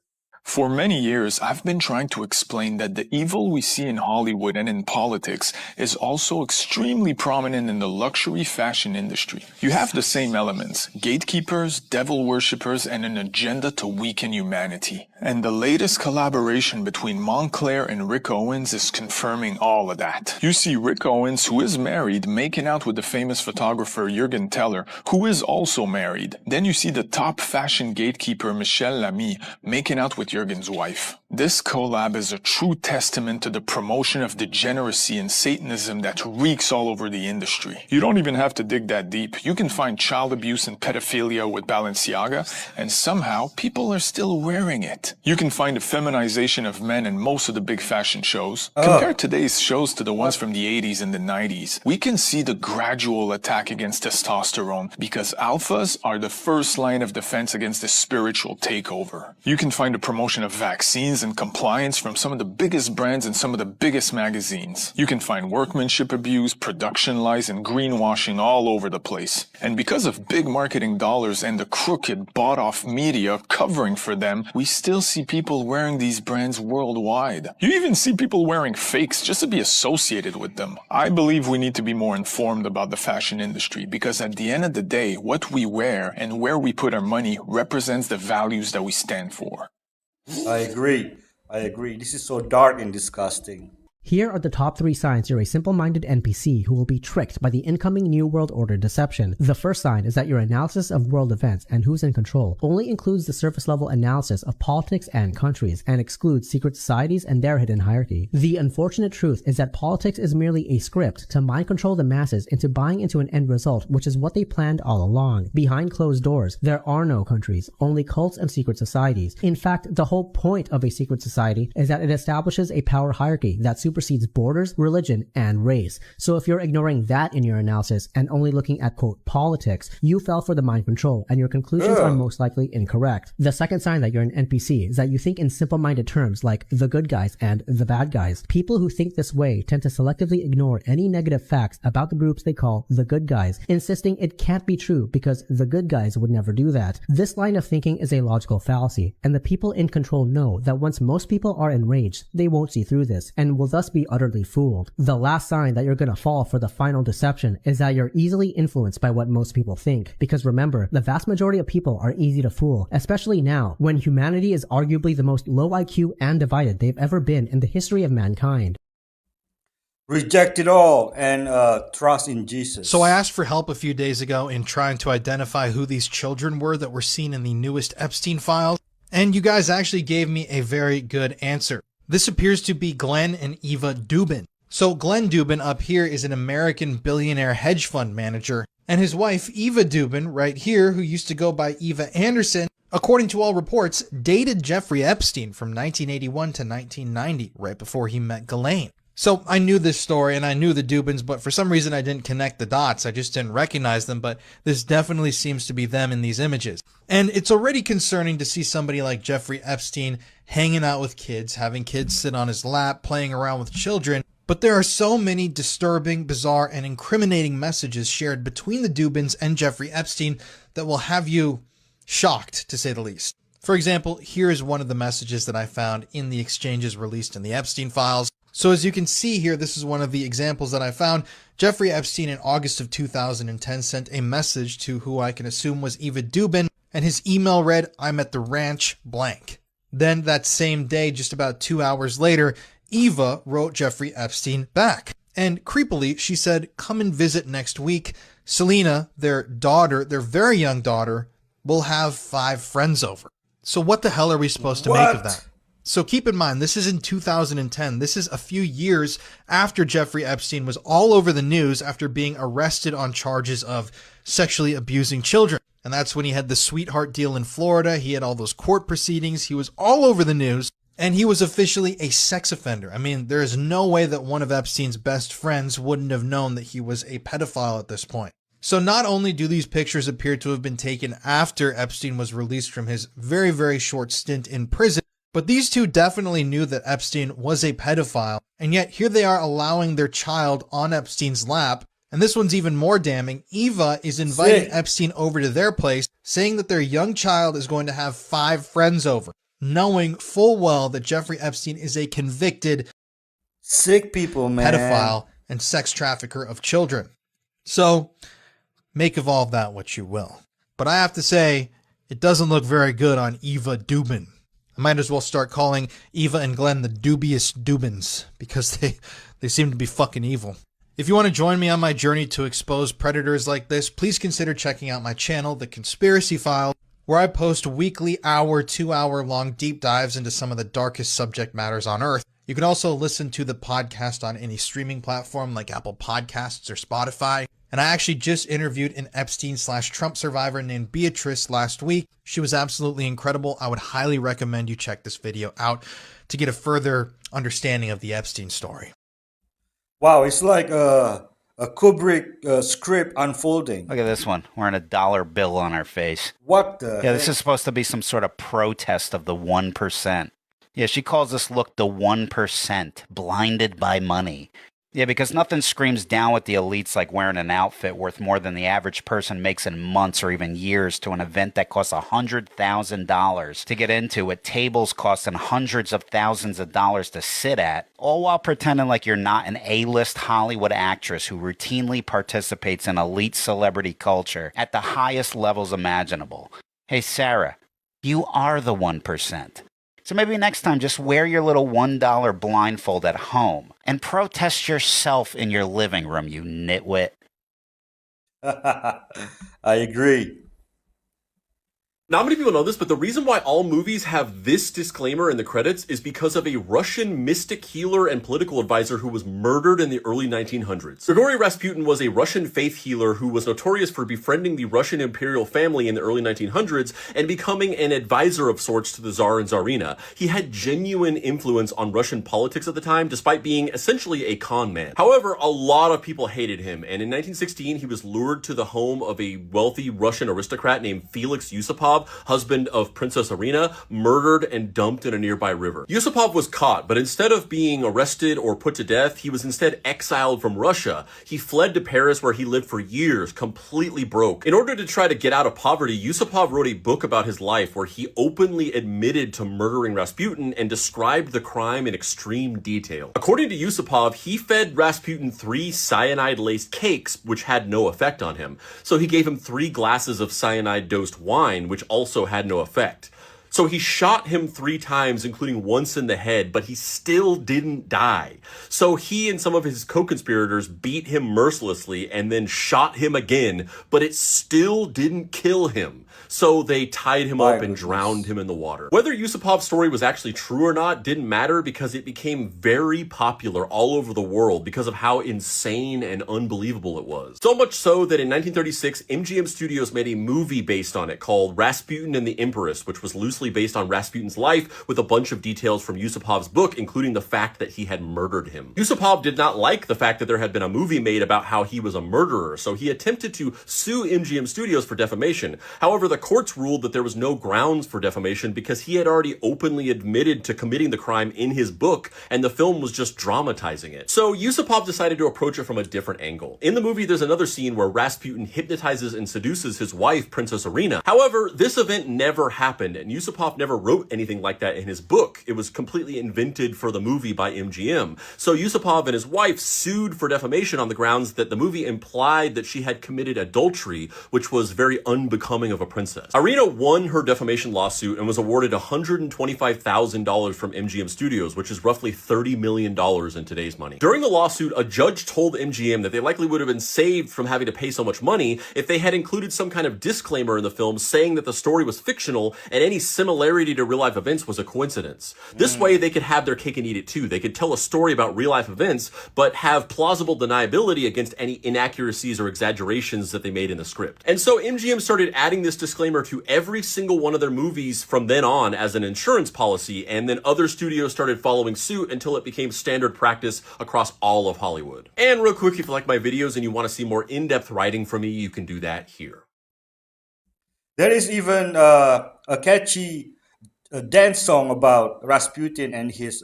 Speaker 22: For many years, I've been trying to explain that the evil we see in Hollywood and in politics is also extremely prominent in the luxury fashion industry. You have the same elements: gatekeepers, devil worshippers, and an agenda to weaken humanity. And the latest collaboration between Montclair and Rick Owens is confirming all of that. You see Rick Owens, who is married, making out with the famous photographer Jürgen Teller, who is also married. Then you see the top fashion gatekeeper Michel Lamy making out with Jürgen's wife. This collab is a true testament to the promotion of degeneracy and Satanism that reeks all over the industry. You don't even have to dig that deep. You can find child abuse and pedophilia with Balenciaga, and somehow people are still wearing it. You can find a feminization of men in most of the big fashion shows. Compare today's shows to the ones from the 80s and the 90s. We can see the gradual attack against testosterone because alphas are the first line of defense against this spiritual takeover. You can find a promotion of vaccines and compliance from some of the biggest brands and some of the biggest magazines. You can find workmanship abuse, production lies, and greenwashing all over the place. And because of big marketing dollars and the crooked, bought-off media covering for them, we still see people wearing these brands worldwide. You even see people wearing fakes just to be associated with them. I believe we need to be more informed about the fashion industry because at the end of the day, what we wear and where we put our money represents the values that we stand for.
Speaker 1: I agree. This is so dark and disgusting.
Speaker 23: Here are the top 3 signs you're a simple-minded NPC who will be tricked by the incoming New World Order deception. The first sign is that your analysis of world events and who's in control only includes the surface-level analysis of politics and countries and excludes secret societies and their hidden hierarchy. The unfortunate truth is that politics is merely a script to mind control the masses into buying into an end result, which is what they planned all along. Behind closed doors, there are no countries, only cults and secret societies. In fact, the whole point of a secret society is that it establishes a power hierarchy that supersedes borders, religion, and race. So if you're ignoring that in your analysis and only looking at, quote, politics, you fell for the mind control and your conclusions are most likely incorrect. The second sign that you're an NPC is that you think in simple-minded terms like the good guys and the bad guys. People who think this way tend to selectively ignore any negative facts about the groups they call the good guys, insisting it can't be true because the good guys would never do that. This line of thinking is a logical fallacy, and the people in control know that once most people are enraged, they won't see through this and will thus be utterly fooled. The last sign that you're gonna fall for the final deception is that you're easily influenced by what most people think. Because remember, the vast majority of people are easy to fool, especially now, when humanity is arguably the most low IQ and divided they've ever been in the history of mankind.
Speaker 1: Reject it all and trust in Jesus.
Speaker 24: So I asked for help a few days ago in trying to identify who these children were that were seen in the newest Epstein files, and you guys actually gave me a very good answer. This appears to be Glenn and Eva Dubin. So Glenn Dubin up here is an American billionaire hedge fund manager, and his wife Eva Dubin right here, who used to go by Eva Anderson, according to all reports, dated Jeffrey Epstein from 1981 to 1990, right before he met Ghislaine. So I knew this story and I knew the Dubins, but for some reason I didn't connect the dots. I just didn't recognize them, but this definitely seems to be them in these images. And it's already concerning to see somebody like Jeffrey Epstein hanging out with kids, having kids sit on his lap, playing around with children. But there are so many disturbing, bizarre, and incriminating messages shared between the Dubins and Jeffrey Epstein that will have you shocked, to say the least. For example, here is one of the messages that I found in the exchanges released in the Epstein files. So as you can see here, this is one of the examples that I found. Jeffrey Epstein in August of 2010 sent a message to who I can assume was Eva Dubin, and his email read, "I'm at the ranch blank." Then that same day, just about 2 hours later, Eva wrote Jeffrey Epstein back. And creepily, she said, "Come and visit next week. Selena, their daughter, their very young daughter, will have 5 friends over. So what the hell are we supposed to make of that? So keep in mind, this is in 2010. This is a few years after Jeffrey Epstein was all over the news after being arrested on charges of sexually abusing children. And that's when he had the sweetheart deal in Florida. He had all those court proceedings. He was all over the news. And he was officially a sex offender. I mean, there is no way that one of Epstein's best friends wouldn't have known that he was a pedophile at this point. So not only do these pictures appear to have been taken after Epstein was released from his very, very short stint in prison, but these two definitely knew that Epstein was a pedophile, and yet here they are allowing their child on Epstein's lap. And this one's even more damning. Eva is inviting Epstein over to their place, saying that their young child is going to have 5 friends over, knowing full well that Jeffrey Epstein is a convicted
Speaker 1: sick people, man,
Speaker 24: pedophile and sex trafficker of children. So make of all of that what you will. But I have to say, it doesn't look very good on Eva Dubin. I might as well start calling Eva and Glenn the dubious Dubins, because they seem to be fucking evil. If you want to join me on my journey to expose predators like this, please consider checking out my channel, The Conspiracy Files, where I post weekly 2-hour-long deep dives into some of the darkest subject matters on Earth. You can also listen to the podcast on any streaming platform like Apple Podcasts or Spotify. And I actually just interviewed an Epstein/Trump survivor named Beatrice last week. She was absolutely incredible. I would highly recommend you check this video out to get a further understanding of the Epstein story.
Speaker 1: Wow, it's like a Kubrick script unfolding.
Speaker 10: Look at this one. Wearing a dollar bill on our face.
Speaker 1: What the
Speaker 10: Yeah, this is supposed to be some sort of protest of the 1%. Yeah, she calls this look the 1%, blinded by money. Yeah, because nothing screams down with the elites like wearing an outfit worth more than the average person makes in months or even years to an event that costs $100,000 to get into, with tables costing hundreds of thousands of dollars to sit at, all while pretending like you're not an A-list Hollywood actress who routinely participates in elite celebrity culture at the highest levels imaginable. Hey, Sarah, you are the 1%. So maybe next time, just wear your little $1 blindfold at home and protest yourself in your living room, you nitwit.
Speaker 1: I agree.
Speaker 11: Not many people know this, but the reason why all movies have this disclaimer in the credits is because of a Russian mystic healer and political advisor who was murdered in the early 1900s. Grigory Rasputin was a Russian faith healer who was notorious for befriending the Russian imperial family in the early 1900s and becoming an advisor of sorts to the Tsar and Tsarina. He had genuine influence on Russian politics at the time, despite being essentially a con man. However, a lot of people hated him, and in 1916 he was lured to the home of a wealthy Russian aristocrat named Felix Yusupov, husband of Princess Irina, murdered and dumped in a nearby river. Yusupov was caught, but instead of being arrested or put to death, he was instead exiled from Russia. He fled to Paris, where he lived for years, completely broke. In order to try to get out of poverty, Yusupov wrote a book about his life where he openly admitted to murdering Rasputin and described the crime in extreme detail. According to Yusupov, he fed Rasputin 3 cyanide-laced cakes, which had no effect on him. So he gave him 3 glasses of cyanide-dosed wine, which also had no effect. So he shot him 3 times, including once in the head, but he still didn't die. So he and some of his co-conspirators beat him mercilessly and then shot him again, but it still didn't kill him. So they tied him up and drowned him in the water. Whether Yusupov's story was actually true or not didn't matter, because it became very popular all over the world because of how insane and unbelievable it was. So much so that in 1936, MGM Studios made a movie based on it called Rasputin and the Empress, which was loosely based on Rasputin's life with a bunch of details from Yusupov's book, including the fact that he had murdered him. Yusupov did not like the fact that there had been a movie made about how he was a murderer, so he attempted to sue MGM Studios for defamation. However, the courts ruled that there was no grounds for defamation because he had already openly admitted to committing the crime in his book, and the film was just dramatizing it. So Yusupov decided to approach it from a different angle. In the movie, there's another scene where Rasputin hypnotizes and seduces his wife, Princess Irina. However, this event never happened, and Yusupov Yusupov never wrote anything like that in his book. It was completely invented for the movie by MGM. So Yusupov and his wife sued for defamation on the grounds that the movie implied that she had committed adultery, which was very unbecoming of a princess. Irina won her defamation lawsuit and was awarded $125,000 from MGM Studios, which is roughly $30 million in today's money. During the lawsuit, a judge told MGM that they likely would have been saved from having to pay so much money if they had included some kind of disclaimer in the film saying that the story was fictional and any similarity to real life events was a coincidence. This way they could have their cake and eat it too. They could tell a story about real life events, but have plausible deniability against any inaccuracies or exaggerations that they made in the script. And so MGM started adding this disclaimer to every single one of their movies from then on as an insurance policy, and then other studios started following suit until it became standard practice across all of Hollywood. And real quick, if you like my videos and you want to see more in-depth writing from me, you can do that here.
Speaker 1: There is even a catchy dance song about Rasputin and his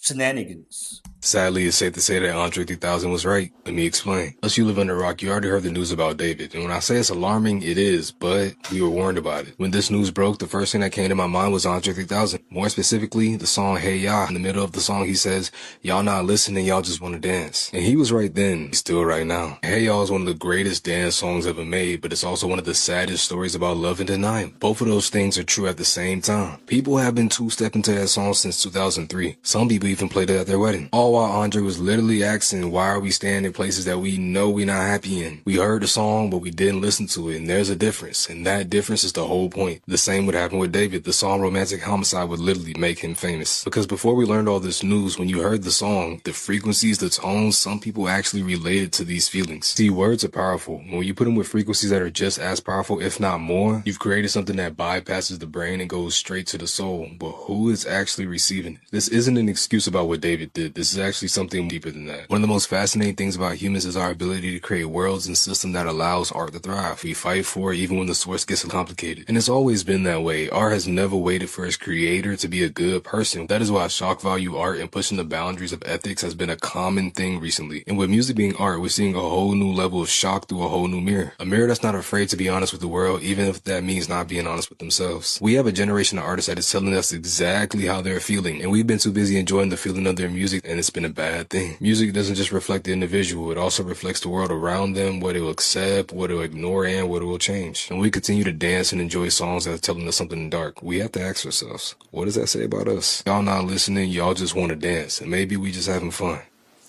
Speaker 1: shenanigans.
Speaker 3: Sadly, it's safe to say that Andre 3000 was right. Let me explain. Unless you live under a rock, you already heard the news about David. And when I say it's alarming, it is, but we were warned about it. When this news broke, the first thing that came to my mind was Andre 3000. More specifically, the song Hey Ya. In the middle of the song, he says, y'all not listening, y'all just want to dance. And he was right then. He's still right now. Hey Ya is one of the greatest dance songs ever made, but it's also one of the saddest stories about love and denial. Both of those things are true at the same time. People have been two-stepping to that song since 2003. Some people even played it at their wedding. All while Andre was literally asking, why are we staying in places that we know we're not happy in? We heard the song, but we didn't listen to it, and there's a difference, and that difference is the whole point. The same would happen with David. The song Romantic Homicide would literally make him famous. Because before we learned all this news, when you heard the song, the frequencies, the tones, some people actually related to these feelings. See, words are powerful. When you put them with frequencies that are just as powerful, if not more, you've created something that bypasses the brain and goes straight to the soul. But who is actually receiving it? This isn't an excuse about what David did. This is actually something deeper than that. One of the most fascinating things about humans is our ability to create worlds and systems that allows art to thrive. We fight for it even when the source gets complicated. And it's always been that way. Art has never waited for its creator to be a good person. That is why shock value art and pushing the boundaries of ethics has been a common thing recently. And with music being art, we're seeing a whole new level of shock through a whole new mirror. A mirror that's not afraid to be honest with the world, even if that means not being honest with themselves. We have a generation of artists that is telling us exactly how they're feeling, and we've been too busy enjoying the feeling of their music, and it's been a bad thing. Music doesn't just reflect the individual, it also reflects the world around them, what it will accept, what it will ignore, and what it will change. And we continue to dance and enjoy songs that are telling us something dark. We have to ask ourselves, what does that say about us? Y'all not listening, y'all just want to dance, and maybe we just having fun.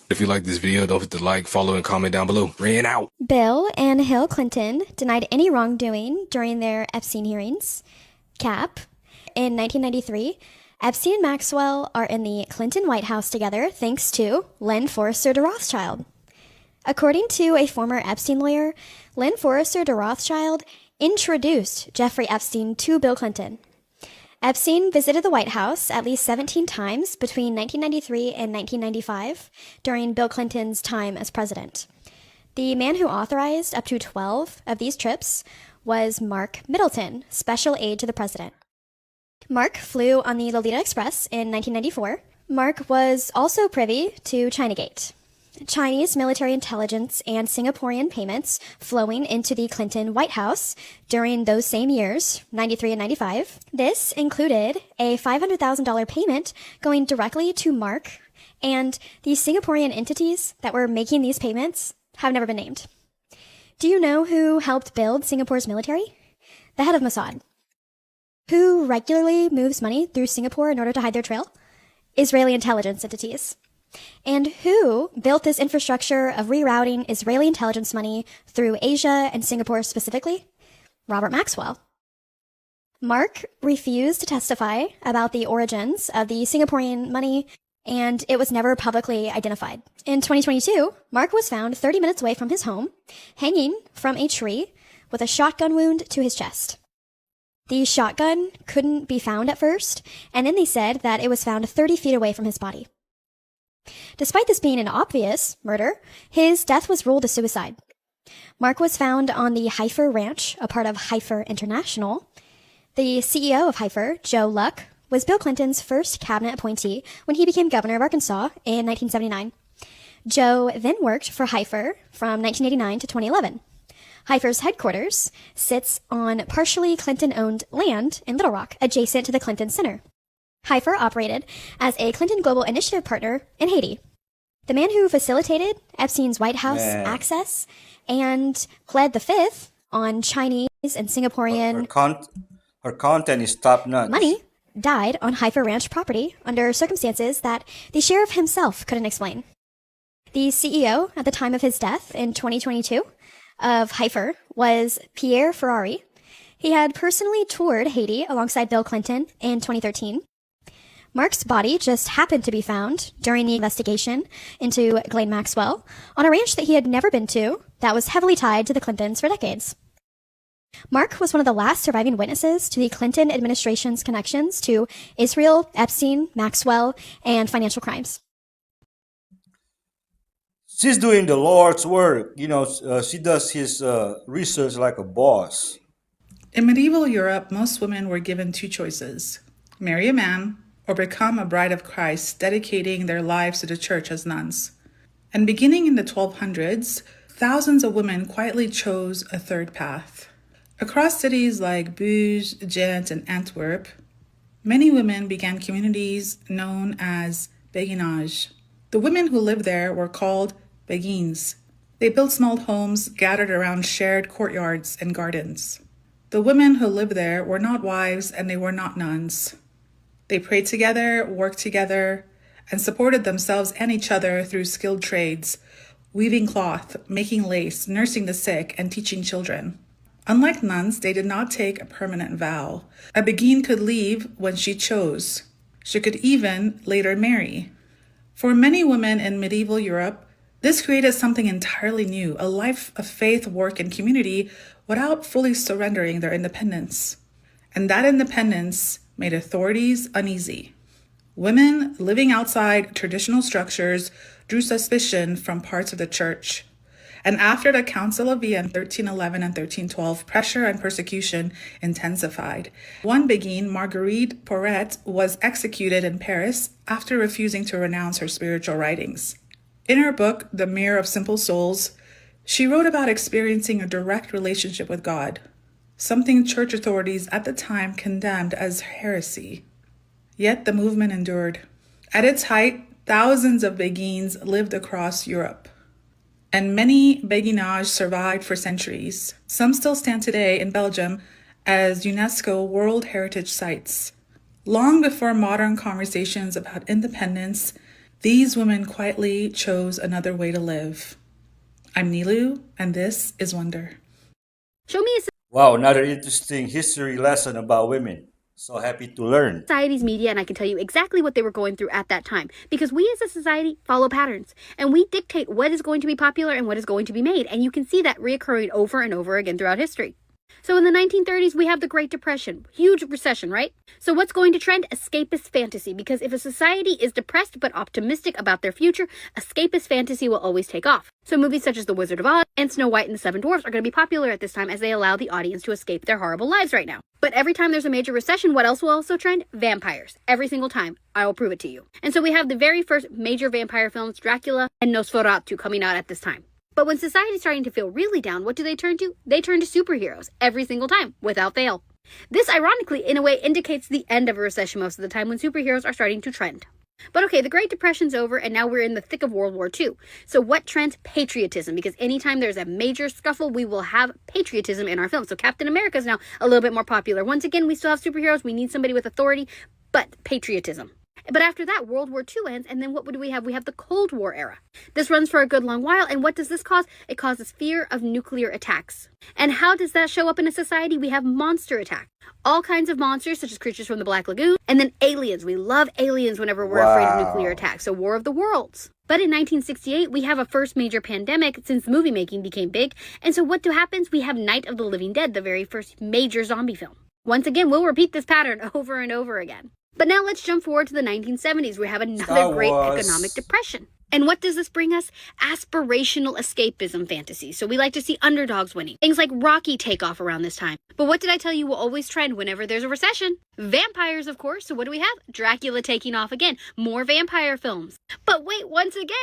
Speaker 3: If you like this video, don't forget to like, follow, and comment down below. Ran out.
Speaker 21: Bill and Hill Clinton denied any wrongdoing during their Epstein hearings. Cap. In 1993, Epstein and Maxwell are in the Clinton White House together thanks to Len Forrester de Rothschild. According to a former Epstein lawyer, Len Forrester de Rothschild introduced Jeffrey Epstein to Bill Clinton. Epstein visited the White House at least 17 times between 1993 and 1995 during Bill Clinton's time as president. The man who authorized up to 12 of these trips was Mark Middleton, special aide to the president. Mark flew on the Lolita Express in 1994. Mark was also privy to Chinagate, Chinese military intelligence and Singaporean payments flowing into the Clinton White House during those same years, 93 and 95. This included a $500,000 payment going directly to Mark, and the Singaporean entities that were making these payments have never been named. Do you know who helped build Singapore's military? The head of Mossad. Who regularly moves money through Singapore in order to hide their trail? Israeli intelligence entities. And who built this infrastructure of rerouting Israeli intelligence money through Asia and Singapore specifically? Robert Maxwell. Mark refused to testify about the origins of the Singaporean money, and it was never publicly identified. In 2022, Mark was found 30 minutes away from his home, hanging from a tree with a shotgun wound to his chest. The shotgun couldn't be found at first, and then they said that it was found 30 feet away from his body. Despite this being an obvious murder, his death was ruled a suicide. Mark was found on the Heifer Ranch, a part of Heifer International. The CEO of Heifer, Joe Luck, was Bill Clinton's first cabinet appointee when he became governor of Arkansas in 1979. Joe then worked for Heifer from 1989 to 2011. Heifer's headquarters sits on partially Clinton-owned land in Little Rock, adjacent to the Clinton Center. Heifer operated as a Clinton Global Initiative partner in Haiti. The man who facilitated Epstein's White House access and pled the fifth on Chinese and Singaporean
Speaker 1: Her content is top-notch.
Speaker 21: money died on Heifer Ranch property under circumstances that the sheriff himself couldn't explain. The CEO at the time of his death in 2022 of Heifer was Pierre Ferrari. He had personally toured Haiti alongside Bill Clinton in 2013. Mark's body just happened to be found during the investigation into Ghislaine Maxwell on a ranch that he had never been to that was heavily tied to the Clintons for decades. Mark was one of the last surviving witnesses to the Clinton administration's connections to Israel, Epstein, Maxwell, and financial crimes.
Speaker 1: She's doing the Lord's work. She does his research like a boss.
Speaker 12: In medieval Europe, most women were given two choices: marry a man or become a bride of Christ, dedicating their lives to the church as nuns. And beginning in the 1200s, thousands of women quietly chose a third path. Across cities like Bruges, Ghent, and Antwerp, many women began communities known as béguinage. The women who lived there were called béguines. They built small homes gathered around shared courtyards and gardens. The women who lived there were not wives and they were not nuns. They prayed together, worked together, and supported themselves and each other through skilled trades, weaving cloth, making lace, nursing the sick, and teaching children. Unlike nuns, they did not take a permanent vow. A béguine could leave when she chose. She could even later marry. For many women in medieval Europe, this created something entirely new, a life of faith, work, and community without fully surrendering their independence. And that independence made authorities uneasy. Women living outside traditional structures drew suspicion from parts of the church. And after the Council of Vienna in 1311 and 1312, pressure and persecution intensified. One béguine, Marguerite Porret, was executed in Paris after refusing to renounce her spiritual writings. In her book, The Mirror of Simple Souls, she wrote about experiencing a direct relationship with God, something church authorities at the time condemned as heresy. Yet the movement endured. At its height, thousands of béguines lived across Europe, and many béguinages survived for centuries. Some still stand today in Belgium as UNESCO World Heritage Sites. Long before modern conversations about independence, these women quietly chose another way to live. I'm Nilu, and this is Wonder.
Speaker 13: Show me a
Speaker 1: Wow, another interesting history lesson about women. So happy to learn.
Speaker 13: society's media, and I can tell you exactly what they were going through at that time. Because we as a society follow patterns, and we dictate what is going to be popular and what is going to be made. And you can see that reoccurring over and over again throughout history. So in the 1930s, we have the Great Depression, huge recession, right? So what's going to trend? Escapist fantasy. Because if a society is depressed but optimistic about their future, escapist fantasy will always take off. So movies such as The Wizard of Oz and Snow White and the Seven Dwarfs are going to be popular at this time as they allow the audience to escape their horrible lives right now. But every time there's a major recession, what else will also trend? Vampires. Every single time. I will prove it to you. And so we have the very first major vampire films, Dracula and Nosferatu, coming out at this time. But when society's starting to feel really down, what do they turn to? They turn to superheroes every single time, without fail. This, ironically, in a way, indicates the end of a recession most of the time when superheroes are starting to trend. But okay, the Great Depression's over, and now we're in the thick of World War II. So what trends? Patriotism, because anytime there's a major scuffle, we will have patriotism in our film. So Captain America is now a little bit more popular. Once again, we still have superheroes. We need somebody with authority, but patriotism. But after that, World War II ends, and then what do we have? We have the Cold War era. This runs for a good long while, and what does this cause? It causes fear of nuclear attacks. And how does that show up in a society? We have monster attacks. All kinds of monsters, such as creatures from the Black Lagoon, and then aliens. We love aliens whenever we're afraid of nuclear attacks, so War of the Worlds. But in 1968, we have a first major pandemic since movie making became big, and so what happens? We have Night of the Living Dead, the very first major zombie film. Once again, we'll repeat this pattern over and over again. But now let's jump forward to the 1970s. We have another great economic depression. And what does this bring us? Aspirational escapism fantasy. So we like to see underdogs winning. Things like Rocky take off around this time. But what did I tell you will always trend whenever there's a recession? Vampires, of course. So what do we have? Dracula taking off again. More vampire films. But wait, once again,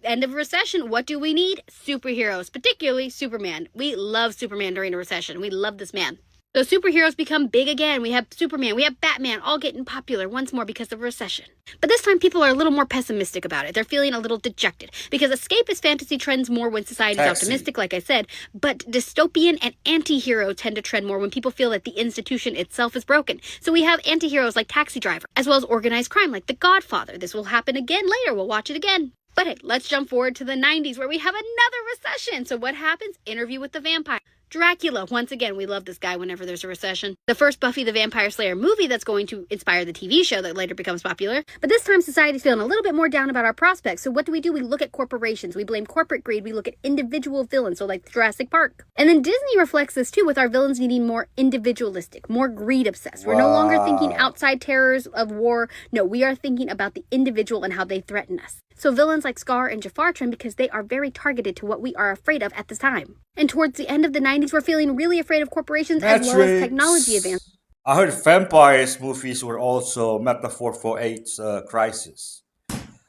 Speaker 13: End of a recession, what do we need? Superheroes, particularly Superman. We love Superman during a recession. We love this man. So superheroes become big again. We have Superman, we have Batman, all getting popular once more because of recession. But this time people are a little more pessimistic about it. They're feeling a little dejected because escapist fantasy trends more when society is optimistic, like I said, but dystopian and anti-hero tend to trend more when people feel that the institution itself is broken. So we have anti-heroes like Taxi Driver, as well as organized crime like The Godfather. This will happen again later. We'll watch it again. But hey, let's jump forward to the 90s where we have another recession. So what happens? Interview with the Vampire. Dracula, once again, we love this guy whenever there's a recession. The first Buffy the Vampire Slayer movie that's going to inspire the TV show that later becomes popular. But this time society's feeling a little bit more down about our prospects. So what do? We look at corporations. We blame corporate greed. We look at individual villains, so like Jurassic Park. And then Disney reflects this too with our villains needing more individualistic, more greed obsessed. We're no longer thinking outside terrors of war. No, we are thinking about the individual and how they threaten us. So villains like Scar and Jafar trend because they are very targeted to what we are afraid of at this time. And towards the end of the 90s, we're feeling really afraid of corporations as well as technology advances.
Speaker 1: I heard vampires movies were also metaphor for AIDS crisis.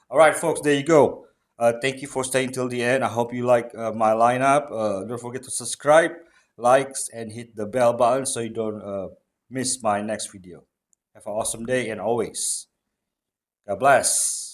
Speaker 1: All right, folks, there you go. Thank you for staying till the end. I hope you like my lineup. Don't forget to subscribe, likes, and hit the bell button so you don't miss my next video. Have an awesome day and always, God bless.